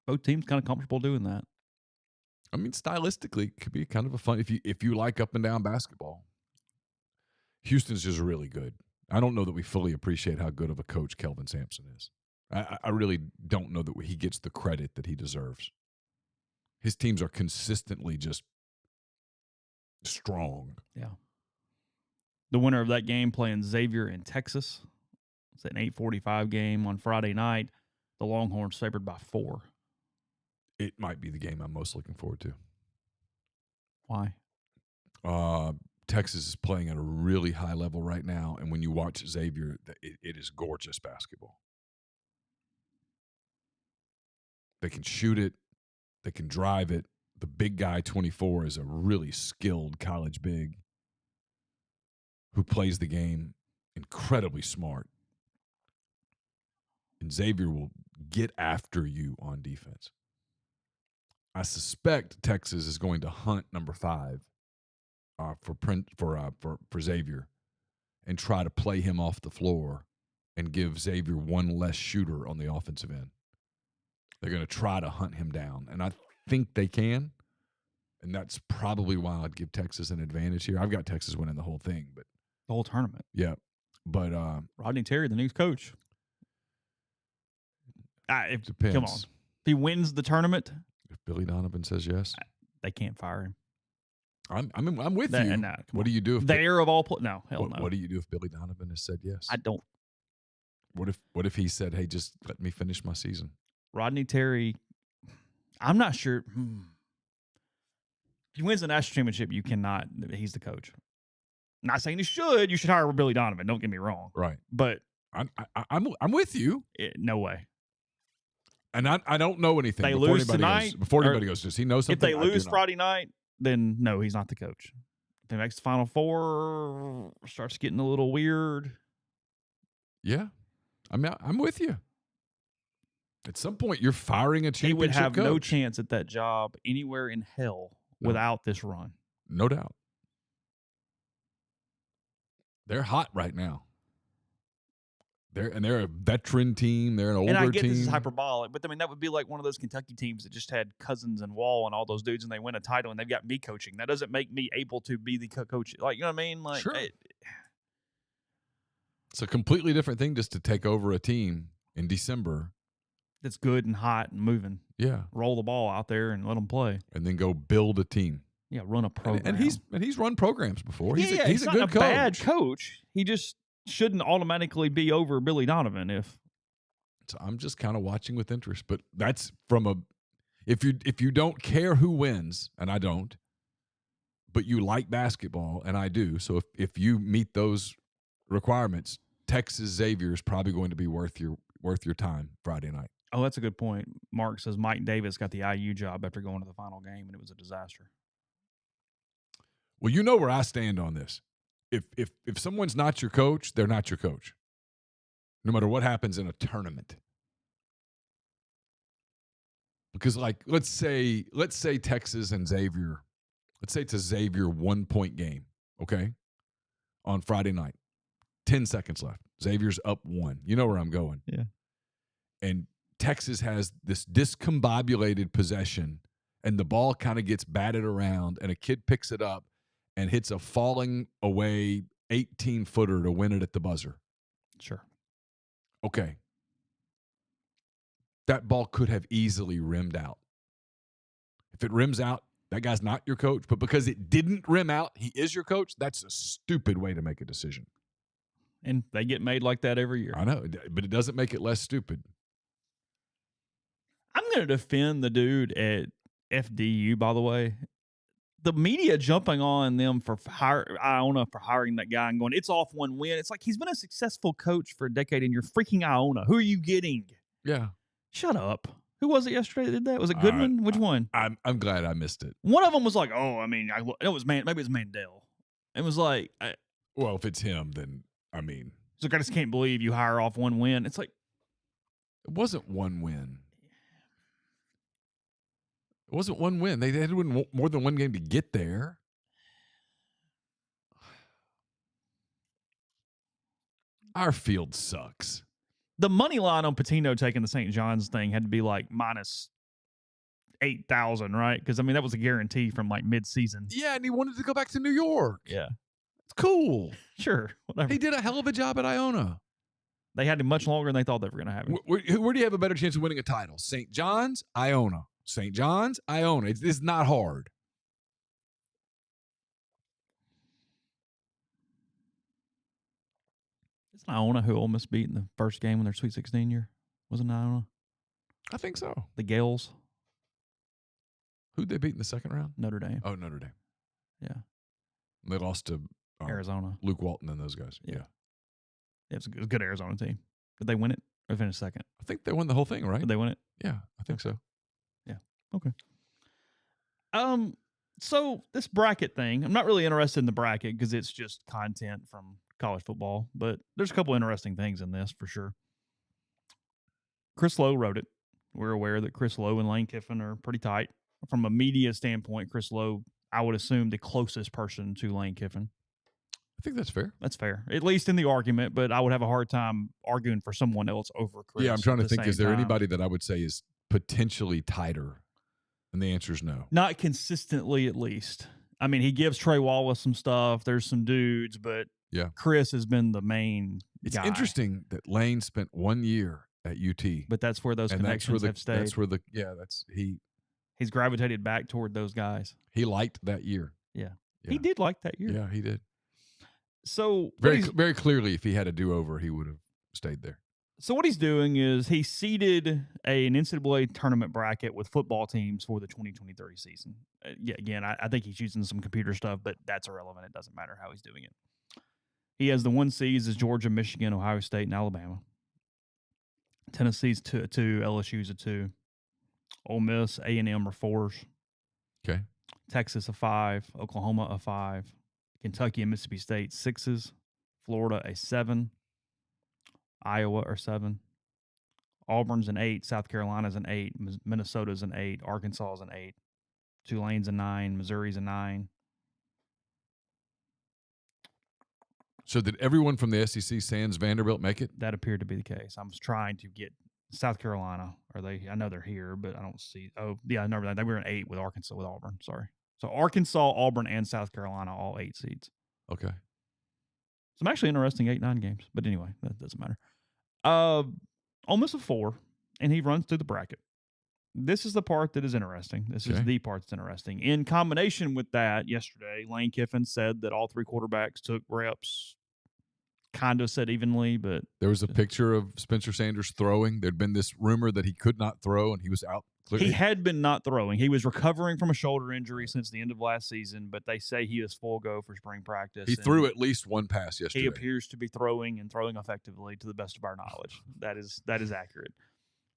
Both teams kind of comfortable doing that. I mean, stylistically, it could be kind of a fun if you like up and down basketball. Houston's just really good. I don't know that we fully appreciate how good of a coach Kelvin Sampson is. I really don't know that he gets the credit that he deserves. His teams are consistently just strong. Yeah. The winner of that game playing Xavier in Texas. It's an 8:45 game on Friday night. The Longhorns favored by 4. It might be the game I'm most looking forward to. Why? Texas is playing at a really high level right now, and when you watch Xavier, it is gorgeous basketball. They can shoot it. They can drive it. The big guy, 24, is a really skilled college big who plays the game incredibly smart. And Xavier will get after you on defense. I suspect Texas is going to hunt number 5 for Xavier and try to play him off the floor and give Xavier one less shooter on the offensive end. They're going to try to hunt him down, and I think they can, and that's probably why I'd give Texas an advantage here. I've got Texas winning the whole thing, but the whole tournament. Yeah, but Rodney Terry, the new coach. It depends. Come on, if he wins the tournament, if Billy Donovan says yes, they can't fire him. I'm with you. No, what do you do if no, hell no. What do you do if Billy Donovan has said yes? I don't. What if he said, "Hey, just let me finish my season"? Rodney Terry, I'm not sure. If he wins the national championship, you cannot. He's the coach. Not saying you should. You should hire Billy Donovan. Don't get me wrong. Right. But I'm with you. No way. And I don't know anything. They before lose anybody tonight. Goes, before anybody goes, does he know something? If they lose Friday night, then no, he's not the coach. If they make the Final Four, starts getting a little weird. Yeah. I mean, I'm with you. At some point, you're firing a championship He would have coach. no chance at that job anywhere in hell without this run. No doubt. They're hot right now. They're a veteran team. They're an older team. And I get this is hyperbolic, but I mean, that would be like one of those Kentucky teams that just had Cousins and Wall and all those dudes, and they win a title, and they've got me coaching. That doesn't make me able to be the coach. Like, you know what I mean? Like, sure. It's a completely different thing just to take over a team in December. That's good and hot and moving. Yeah. Roll the ball out there and let them play. And then go build a team. Yeah, run a program. And he's run programs before. He's he's a not good a coach. bad coach. He just shouldn't automatically be over Billy Donovan if. So I'm just kind of watching with interest, but that's from a if you don't care who wins, and I don't, but you like basketball, and I do. So if you meet those requirements, Texas Xavier is probably going to be worth your time Friday night. Oh, that's a good point. Mark says Mike Davis got the IU job after going to the final game, and it was a disaster. Well, you know where I stand on this. If someone's not your coach, they're not your coach. No matter what happens in a tournament. Because let's say Texas and Xavier, let's say it's a Xavier 1-point game, okay? On Friday night. 10 seconds left. Xavier's up 1. You know where I'm going. Yeah. And Texas has this discombobulated possession, and the ball kind of gets batted around, and a kid picks it up and hits a falling away 18-footer to win it at the buzzer. Sure. Okay. That ball could have easily rimmed out. If it rims out, that guy's not your coach. But because it didn't rim out, he is your coach. That's a stupid way to make a decision. And they get made like that every year. I know, but it doesn't make it less stupid. I'm going to defend the dude at FDU, by the way. The media jumping on them for Iona for hiring that guy and going, it's off one win. It's like he's been a successful coach for a decade, and you're freaking Iona. Who are you getting? Yeah. Shut up. Who was it yesterday that did that? Was it Goodman? Which one? I'm glad I missed it. One of them was like, oh, I mean, maybe it was Mandel. It was like, well, if it's him, then I mean, it's like I just can't believe you hire off one win. It's like it wasn't one win. It wasn't one win. They had to win more than one game to get there. Our field sucks. The money line on Patino taking the St. John's thing had to be like minus 8,000, right? Because, I mean, that was a guarantee from like mid-season. Yeah, and he wanted to go back to New York. Yeah. It's cool. Sure. Whatever. He did a hell of a job at Iona. They had him much longer than they thought they were going to have him. Where do you have a better chance of winning a title? St. John's, Iona. St. John's, Iona. It's not hard. It's not Iona who Ole Miss beat in the first game in their Sweet 16 year. Wasn't it Iona? I think so. The Gales. Who'd they beat in the second round? Notre Dame. Oh, Notre Dame. Yeah. They lost to Arizona. Luke Walton and those guys. Yeah. It was a good Arizona team. Did they win it or finish second? I think they won the whole thing, right? Did they win it? Yeah, I think so. Yeah. Okay. So this bracket thing, I'm not really interested in the bracket because it's just content from college football, but there's a couple interesting things in this for sure. Chris Lowe wrote it. We're aware that Chris Lowe and Lane Kiffin are pretty tight. From a media standpoint, Chris Lowe, I would assume the closest person to Lane Kiffin. I think that's fair. That's fair, at least in the argument, but I would have a hard time arguing for someone else over Chris. Yeah, I'm trying to think, is there time. anybody that I would say is potentially tighter? And the answer is no. Not consistently, at least. I mean, he gives Trey Wallace some stuff. There's some dudes, but yeah, Chris has been the main It's guy. Interesting that Lane spent 1 year at UT. But that's where those connections have stayed. That's where he's gravitated back toward those guys. He liked that year. Yeah. He did like that year. Yeah, he did. So very clearly, if he had a do-over, he would have stayed there. So what he's doing is he seeded an NCAA tournament bracket with football teams for the 2023 season. Yeah, again, I think he's using some computer stuff, but that's irrelevant. It doesn't matter how he's doing it. He has the 1 seeds is Georgia, Michigan, Ohio State, and Alabama. Tennessee's 2, LSU's a 2. Ole Miss, A&M are 4s. Okay. Texas a 5. Oklahoma a 5. Kentucky and Mississippi State 6s. Florida a 7. Iowa are 7. Auburn's an 8. South Carolina's an 8. Minnesota's an 8. Arkansas's an 8. Tulane's a 9. Missouri's a 9. So did everyone from the SEC sans Vanderbilt make it? That appeared to be the case. I was trying to get South Carolina. I know they're here, but I don't see. Oh, yeah, never mind. They were an 8 with Arkansas, with Auburn. Sorry. So Arkansas, Auburn, and South Carolina, all 8 seeds. Okay. Some actually interesting 8-9 games. But anyway, that doesn't matter. Ole Miss a 4, and he runs through the bracket. This is the part that is interesting. This is the part that's interesting. In combination with that, yesterday, Lane Kiffin said that all 3 quarterbacks took reps, kind of said evenly, but there was a picture of Spencer Sanders throwing. There'd been this rumor that he could not throw, and he was out. Clearly. He had been not throwing. He was recovering from a shoulder injury since the end of last season, but they say he is full go for spring practice. He threw at least 1 pass yesterday. He appears to be throwing and throwing effectively, to the best of our knowledge. That is accurate.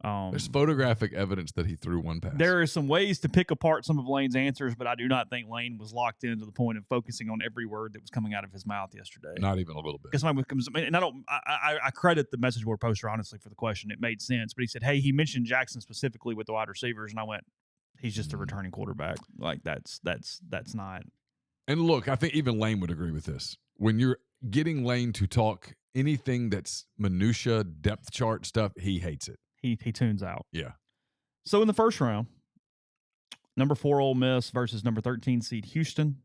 There's photographic evidence that he threw 1 pass. There are some ways to pick apart some of Lane's answers, but I do not think Lane was locked in to the point of focusing on every word that was coming out of his mouth yesterday. Not even a little bit. Because I credit the message board poster honestly for the question. It made sense, but he said, "Hey, he mentioned Jackson specifically with the wide receivers," and I went, "He's just a returning quarterback. Like that's not." And look, I think even Lane would agree with this. When you're getting Lane to talk anything that's minutia, depth chart stuff, he hates it. He tunes out. Yeah. So in the first round, number 4 Ole Miss versus number 13 seed Houston.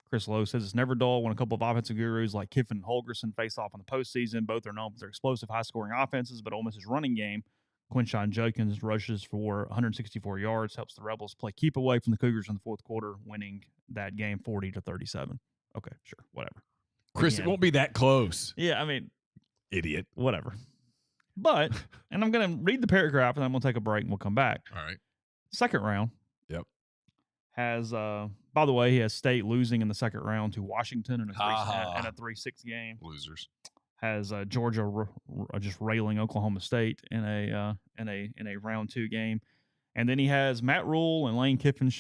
Chris Lowe says it's never dull when a couple of offensive gurus like Kiffin and Holgorsen face off in the postseason. Both are known for their explosive, high-scoring offenses, but Ole Miss's running game, Quinshon Judkins rushes for 164 yards, helps the Rebels play keep away from the Cougars in the fourth quarter, winning that game 40-37. Okay, sure, whatever. Chris, it won't be that close. Yeah, I mean, idiot. Whatever. But, and I'm going to read the paragraph, and then I'm going to take a break, and we'll come back. All right. Second round. Yep. Has, by the way, he has State losing in the second round to Washington in a 3-6 game. Losers. Has Georgia just railing Oklahoma State in a round 2 game. And then he has Matt Rule and Lane Kiffin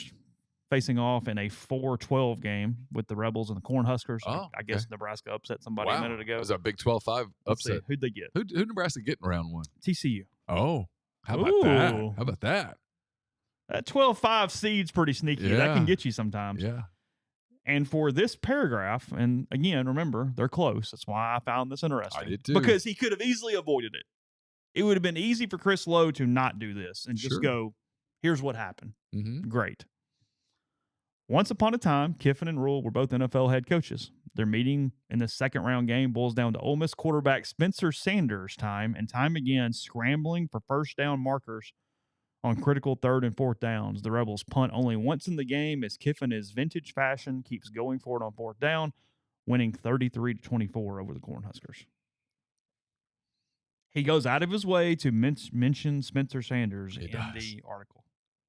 facing off in a 4-12 game with the Rebels and the Cornhuskers. I guess Nebraska upset somebody a minute ago. It was a Big 12-5 upset. Who'd they get? Who'd Nebraska get in round 1? TCU. Oh, how about that? That 12-5 seed's pretty sneaky. Yeah. That can get you sometimes. Yeah. And for this paragraph, and again, remember, they're close. That's why I found this interesting. I did too. Because he could have easily avoided it. It would have been easy for Chris Lowe to not do this and just go, here's what happened. Mm-hmm. Great. Once upon a time, Kiffin and Rule were both NFL head coaches. Their meeting in the second round game boils down to Ole Miss quarterback Spencer Sanders time and time again scrambling for first down markers on critical 3rd and 4th downs. The Rebels punt only once in the game as Kiffin, is vintage fashion, keeps going for it on 4th down, winning 33-24 over the Cornhuskers. He goes out of his way to mention Spencer Sanders in the article.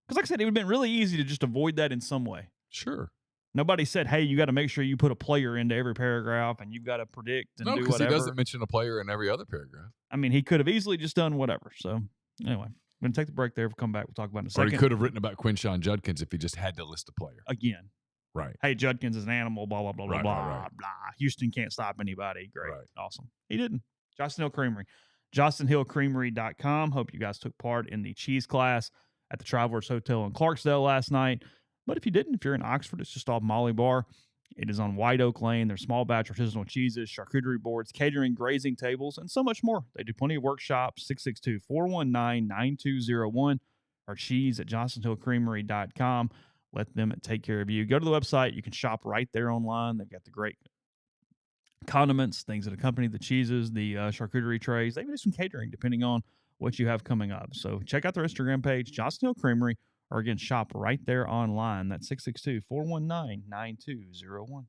Because like I said, it would have been really easy to just avoid that in some way. Sure. Nobody said, hey, you got to make sure you put a player into every paragraph and you've got to predict and do whatever. No, because he doesn't mention a player in every other paragraph. I mean, he could have easily just done whatever. So, anyway, we're going to take the break there. We'll come back. We'll talk about it in a second. Or he could have written about Quinshon Judkins if he just had to list a player. Again. Right. Hey, Judkins is an animal, blah, blah, blah, blah, blah. Houston can't stop anybody. Great. Right. Awesome. He didn't. Justin Hill Creamery. JustinHillCreamery.com. Hope you guys took part in the cheese class at the Travelers Hotel in Clarksdale last night. But if you didn't, if you're in Oxford, it's just off Molly Bar. It is on White Oak Lane. There's small batch artisanal cheeses, charcuterie boards, catering, grazing tables, and so much more. They do plenty of workshops, 662-419-9201, or cheese at JohnsonHillCreamery.com. Let them take care of you. Go to the website. You can shop right there online. They've got the great condiments, things that accompany the cheeses, the charcuterie trays. They even do some catering depending on what you have coming up. So check out their Instagram page, Johnson Hill Creamery, or again, shop right there online. That's 662-419-9201.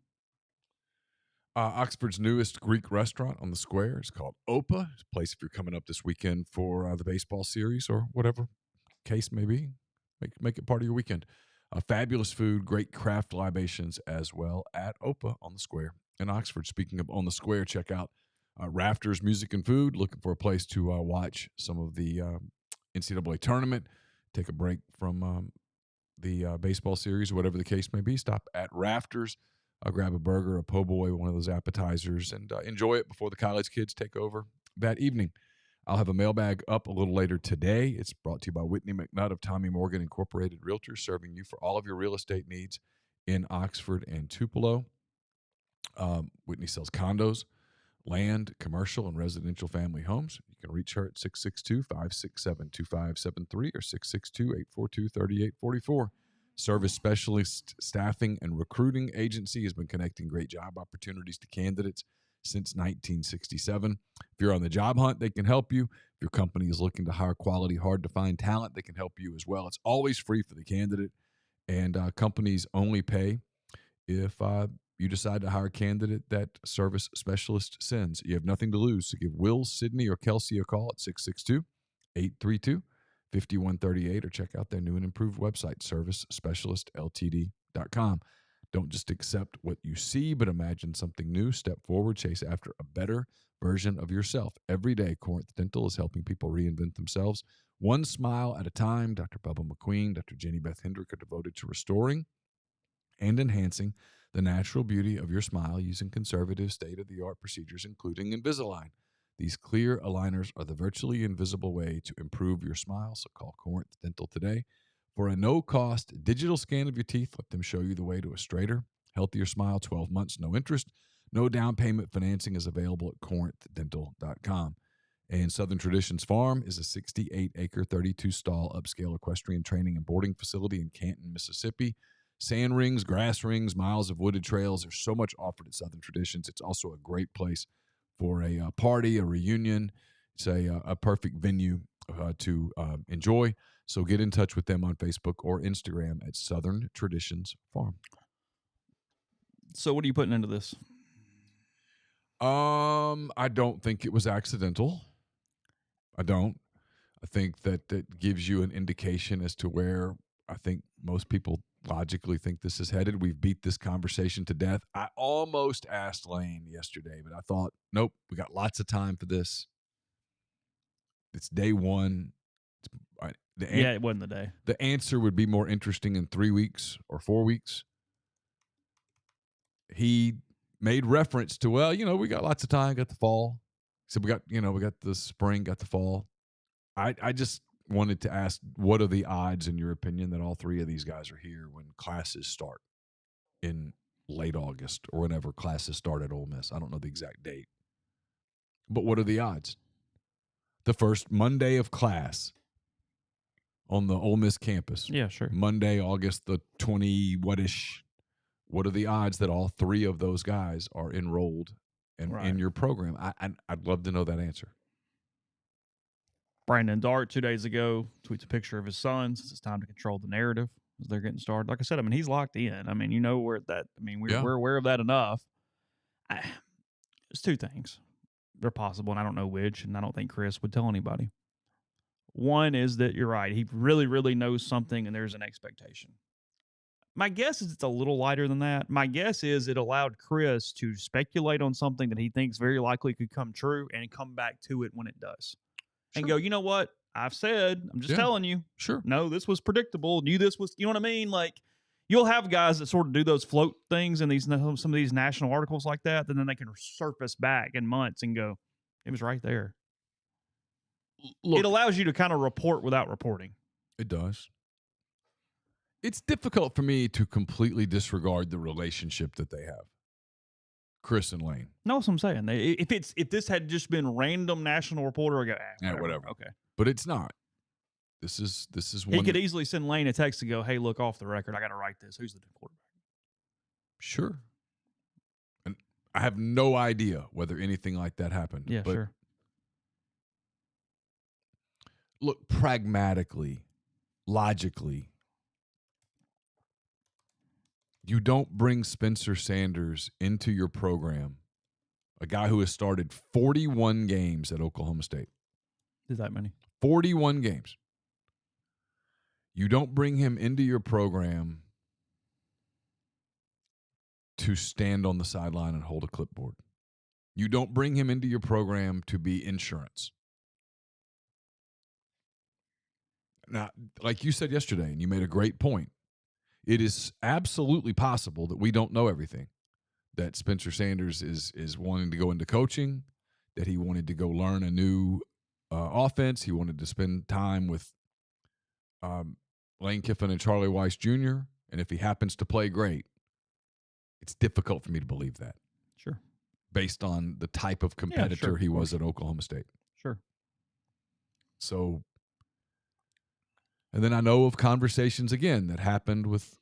Oxford's newest Greek restaurant on the square is called Opa. It's a place if you're coming up this weekend for the baseball series or whatever case may be. Make it part of your weekend. Fabulous food, great craft libations as well at Opa on the square in Oxford. Speaking of On the Square, check out Rafters Music and Food. Looking for a place to watch some of the NCAA tournament, take a break from the baseball series, whatever the case may be. Stop at Rafters, grab a burger, a po' boy, one of those appetizers, and enjoy it before the college kids take over that evening. I'll have a mailbag up a little later today. It's brought to you by Whitney McNutt of Tommy Morgan Incorporated Realtors, serving you for all of your real estate needs in Oxford and Tupelo. Whitney sells condos, land, commercial, and residential family homes. You can reach her at 662-567-2573 or 662-842-3844. Service Specialist Staffing and Recruiting Agency has been connecting great job opportunities to candidates since 1967. If you're on the job hunt, they can help you. If your company is looking to hire quality, hard-to-find talent, they can help you as well. It's always free for the candidate, and companies only pay if you decide to hire a candidate that Service Specialist sends. You have nothing to lose, so give Will, Sydney, or Kelsey a call at 662-832-5138 or check out their new and improved website, servicespecialistltd.com. Don't just accept what you see, but imagine something new. Step forward, chase after a better version of yourself. Every day, Corinth Dental is helping people reinvent themselves one smile at a time. Dr. Bubba McQueen, Dr. Jenny Beth Hendrick are devoted to restoring and enhancing the natural beauty of your smile using conservative state-of-the-art procedures, including Invisalign. These clear aligners are the virtually invisible way to improve your smile, so call Corinth Dental today for a no-cost digital scan of your teeth. Let them show you the way to a straighter, healthier smile. 12 months, no interest, no down payment. Financing is available at corinthdental.com. And Southern Traditions Farm is a 68-acre, 32-stall upscale equestrian training and boarding facility in Canton, Mississippi. Sand rings, grass rings, miles of wooded trails. There's so much offered at Southern Traditions. It's also a great place for a party, a reunion. It's a perfect venue to enjoy. So get in touch with them on Facebook or Instagram at Southern Traditions Farm. So what are you putting into this? I don't think it was accidental. I don't. I think that gives you an indication as to where I think most people logically think this is headed. We've beat this conversation to death. I almost asked Lane yesterday, but I thought, nope, we got lots of time for this. It's day one. It wasn't the day. The answer would be more interesting in 3 weeks or 4 weeks. He made reference to, well, we got lots of time, got the fall. He said we got the spring, got the fall. I just wanted to ask, what are the odds, in your opinion, that all three of these guys are here when classes start in late August or whenever classes start at Ole Miss? I don't know the exact date. But what are the odds? The first Monday of class on the Ole Miss campus. Yeah, sure. Monday, August the 20-what-ish. What are the odds that all three of those guys are enrolled in your program? I'd love to know that answer. Brandon Dart 2 days ago tweets a picture of his son since it's time to control the narrative as they're getting started. Like I said, he's locked in. We're aware of that enough. There's two things. They're possible, and I don't know which, and I don't think Chris would tell anybody. One is that you're right. He really, really knows something, and there's an expectation. My guess is it's a little lighter than that. My guess is it allowed Chris to speculate on something that he thinks very likely could come true and come back to it when it does. Sure. And go, you know what? I've said, I'm just telling you. Sure. No, this was predictable. Knew this was, you know what I mean? Like, you'll have guys that sort of do those float things in some of these national articles like that, and then they can surface back in months and go, it was right there. Look, it allows you to kind of report without reporting. It does. It's difficult for me to completely disregard the relationship that they have, Chris and Lane. No, that's what I'm saying. If this had just been random national reporter, I go, whatever. Okay, but it's not. This is one. He could easily send Lane a text to go, hey, look, off the record, I got to write this. Who's the quarterback? Sure. And I have no idea whether anything like that happened. Yeah, sure. Look, pragmatically, logically, you don't bring Spencer Sanders into your program, a guy who has started 41 games at Oklahoma State. Is that many? 41 games. You don't bring him into your program to stand on the sideline and hold a clipboard. You don't bring him into your program to be insurance. Now, like you said yesterday, and you made a great point, it is absolutely possible that we don't know everything, that Spencer Sanders is wanting to go into coaching, that he wanted to go learn a new offense. He wanted to spend time with Lane Kiffin and Charlie Weiss Jr., and if he happens to play great, it's difficult for me to believe that. Sure. Based on the type of competitor he was at Oklahoma State. Sure. So, and then I know of conversations, again, that happened with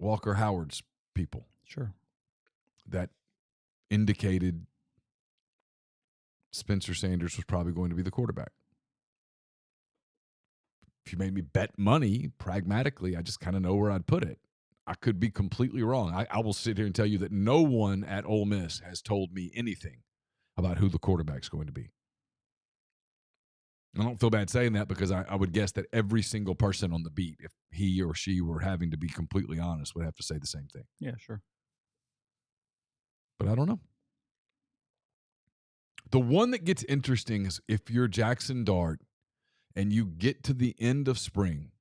Walker Howard's people. Sure. That indicated Spencer Sanders was probably going to be the quarterback. If you made me bet money, pragmatically, I just kind of know where I'd put it. I could be completely wrong. I will sit here and tell you that no one at Ole Miss has told me anything about who the quarterback's going to be. I don't feel bad saying that because I would guess that every single person on the beat, if he or she were having to be completely honest, would have to say the same thing. Yeah, sure. But I don't know. The one that gets interesting is if you're Jackson Dart and you get to the end of spring.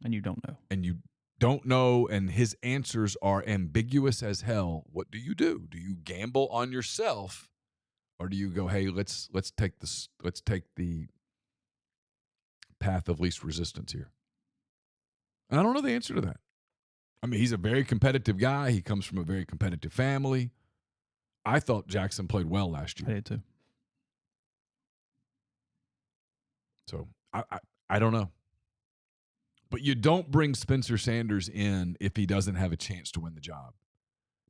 And you don't know. And you don't know, and his answers are ambiguous as hell. What do? Do you gamble on yourself, or do you go, hey, let's take the path of least resistance here? And I don't know the answer to that. I mean, he's a very competitive guy. He comes from a very competitive family. I thought Jackson played well last year. I did too. So I don't know. But you don't bring Spencer Sanders in if he doesn't have a chance to win the job.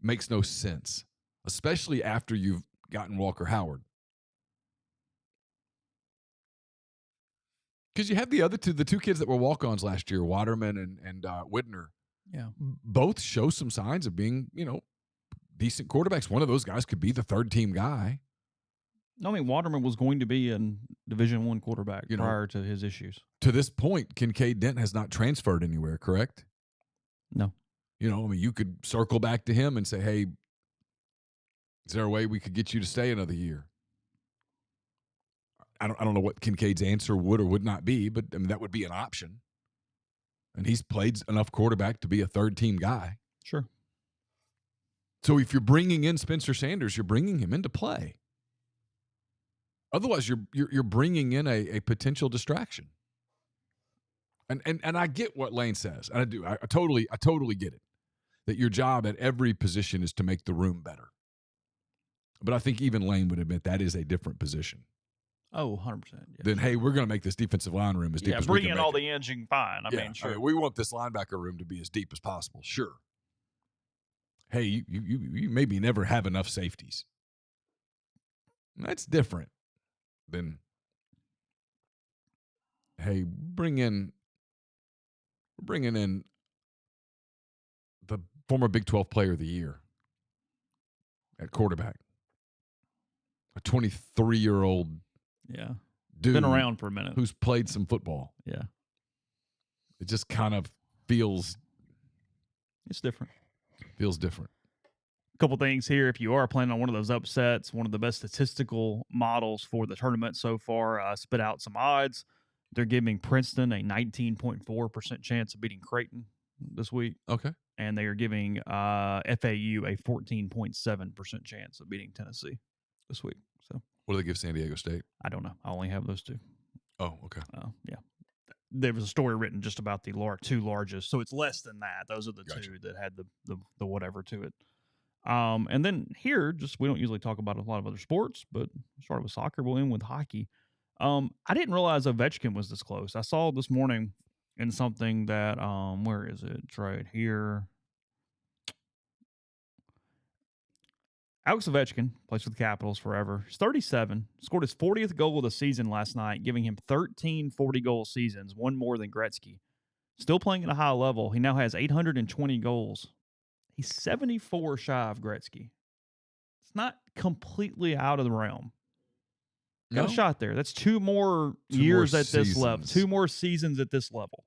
Makes no sense, especially after you've gotten Walker Howard. Because you have the two kids that were walk-ons last year, Waterman and Widner. Yeah. Both show some signs of being, decent quarterbacks. One of those guys could be the third-team guy. I mean, Waterman was going to be a Division I quarterback prior to his issues. To this point, Kincaid Dent has not transferred anywhere, correct? No. You could circle back to him and say, hey, is there a way we could get you to stay another year? I don't know what Kincaid's answer would or would not be, but that would be an option. And he's played enough quarterback to be a third-team guy. Sure. So if you're bringing in Spencer Sanders, you're bringing him into play. Otherwise, you're bringing in a potential distraction. And I get what Lane says. And I do. I totally get it. That your job at every position is to make the room better. But I think even Lane would admit that is a different position. Oh, 100%. Yeah, then, hey, we're going to make this defensive line room as deep as we can make it. Bring in all the engine, fine. I mean, sure. We want this linebacker room to be as deep as possible. Sure. Hey, you maybe never have enough safeties. That's different than, hey, bringing in the former Big 12 Player of the Year at quarterback, a 23-year-old dude been around for a minute who's played some football. Yeah, it just kind of feels different. Feels different. A couple things here. If you are planning on one of those upsets, one of the best statistical models for the tournament so far spit out some odds. They're giving Princeton a 19.4% chance of beating Creighton this week. Okay. And they are giving FAU a 14.7% chance of beating Tennessee this week. So, what do they give San Diego State? I don't know. I only have those two. Oh, okay. Yeah. There was a story written just about the two largest, so it's less than that. Those are the Gotcha. two that had the whatever to it. And then here, we don't usually talk about a lot of other sports, but we started with soccer. We'll end with hockey. I didn't realize Ovechkin was this close. I saw this morning in something that where is it? It's right here. Alex Ovechkin plays for the Capitals forever. He's 37, scored his 40th goal of the season last night, giving him 13 40-goal seasons, one more than Gretzky. Still playing at a high level. He now has 820 goals. He's 74 shy of Gretzky. It's not completely out of the realm. Got a shot there. That's two more years at this level. 2 more seasons at this level.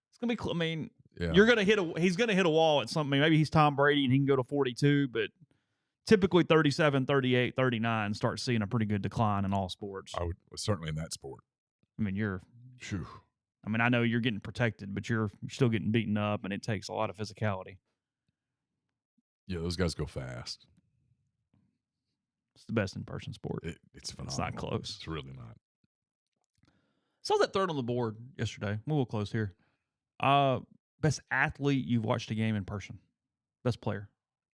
It's going to be, Yeah. He's gonna hit a wall at something. Maybe he's Tom Brady and he can go to 42, but typically 37, 38, 39 start seeing a pretty good decline in all sports. I would certainly in that sport. I mean, Phew. I know you're getting protected, but you're still getting beaten up, and it takes a lot of physicality. Yeah, those guys go fast. It's the best in-person sport. It's phenomenal. It's not close. It's really not. Saw that third on the board yesterday. We'll close here. Best athlete you've watched a game in person. Best player.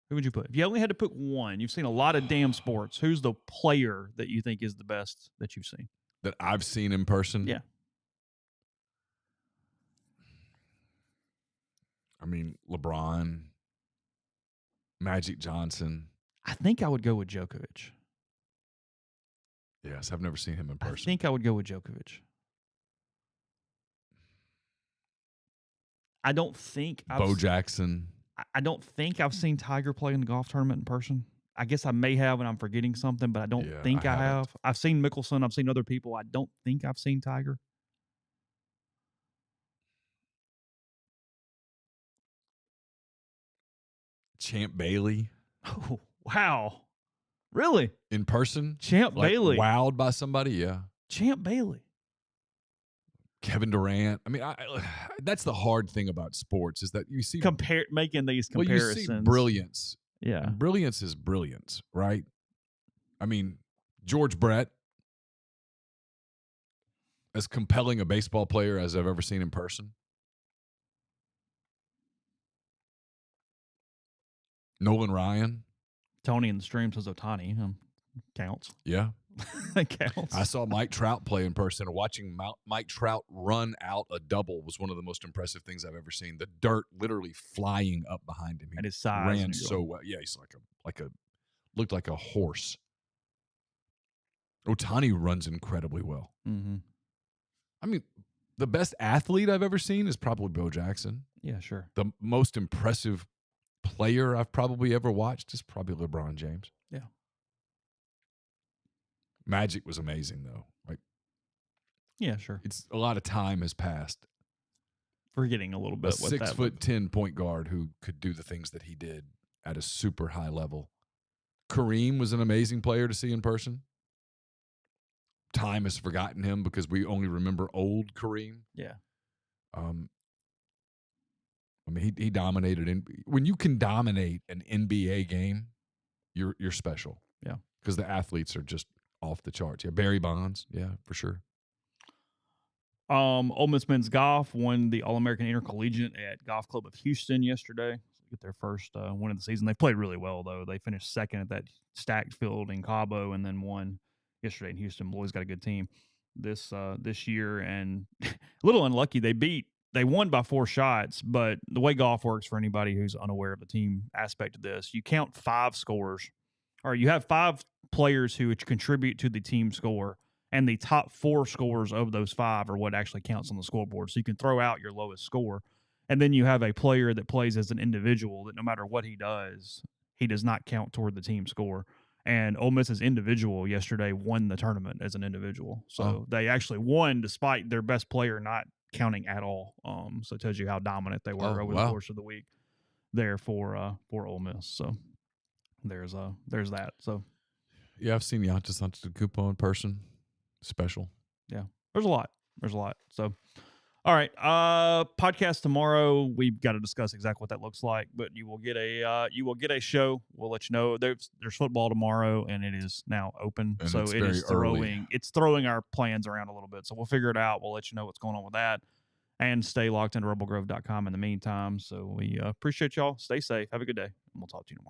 Who would you put? If you only had to pick one, you've seen a lot of damn sports. Who's the player that you think is the best that you've seen? That I've seen in person? Yeah. I mean, LeBron, Magic Johnson. I think I would go with Djokovic. Yes, I've never seen him in person. I think I would go with Djokovic. I don't think Bo Jackson. I don't think I've seen Tiger play in the golf tournament in person. I guess I may have and I'm forgetting something, but I don't think I have. I've seen Mickelson. I've seen other people. I don't think I've seen Tiger. Champ Bailey. Oh, wow. Really? In person? Champ Bailey. Wowed by somebody? Yeah. Champ Bailey. Kevin Durant. I mean, that's the hard thing about sports is that you see making these comparisons. You see brilliance. Yeah. Brilliance is brilliance, right? I mean, George Brett, as compelling a baseball player as I've ever seen in person. Nolan Ryan. Tony in the stream says Ohtani. Counts. Yeah. That counts. I saw Mike Trout play in person. Watching Mike Trout run out a double was one of the most impressive things I've ever seen. The dirt literally flying up behind him. And his size. Ran so well. Yeah, he's looked like a horse. Ohtani runs incredibly well. Mm-hmm. I mean, the best athlete I've ever seen is probably Bo Jackson. Yeah, sure. The most impressive player I've probably ever watched is probably LeBron James. Yeah. Magic was amazing, though. Like, yeah, sure. It's a lot of time has passed. Forgetting a little bit. A 6'10" point guard who could do the things that he did at a super high level. Kareem was an amazing player to see in person. Time has forgotten him because we only remember old Kareem. Yeah. I mean, he dominated. When you can dominate an NBA game, you're special. Yeah. Because the athletes are just off the charts. Yeah, Barry Bonds. Yeah, for sure. Ole Miss men's golf won the All-American Intercollegiate at Golf Club of Houston yesterday. Get their first win of the season. They played really well, though. They finished second at that stacked field in Cabo and then won yesterday in Houston. Boys got a good team this year, and a little unlucky. They won by 4 shots, but the way golf works, for anybody who's unaware of the team aspect of this, you count 5 scores, or you have 5 players who contribute to the team score, and the top 4 scores of those 5 are what actually counts on the scoreboard. So you can throw out your lowest score, and then you have a player that plays as an individual that no matter what he does not count toward the team score. And Ole Miss's individual yesterday won the tournament as an individual. So they actually won despite their best player not counting at all. So it tells you how dominant they were over the course of the week there for Ole Miss. So there's that. So yeah, I've seen Giannis Antetokounmpo in person. Special. Yeah, there's a lot. So all right, podcast tomorrow. We've got to discuss exactly what that looks like, but you will get a show. We'll let you know. There's football tomorrow, and it is now open, and so it is throwing our plans around a little bit. So we'll figure it out. We'll let you know what's going on with that, and stay locked into rebelgrove.com in the meantime. So we appreciate y'all. Stay safe. Have a good day, and we'll talk to you tomorrow.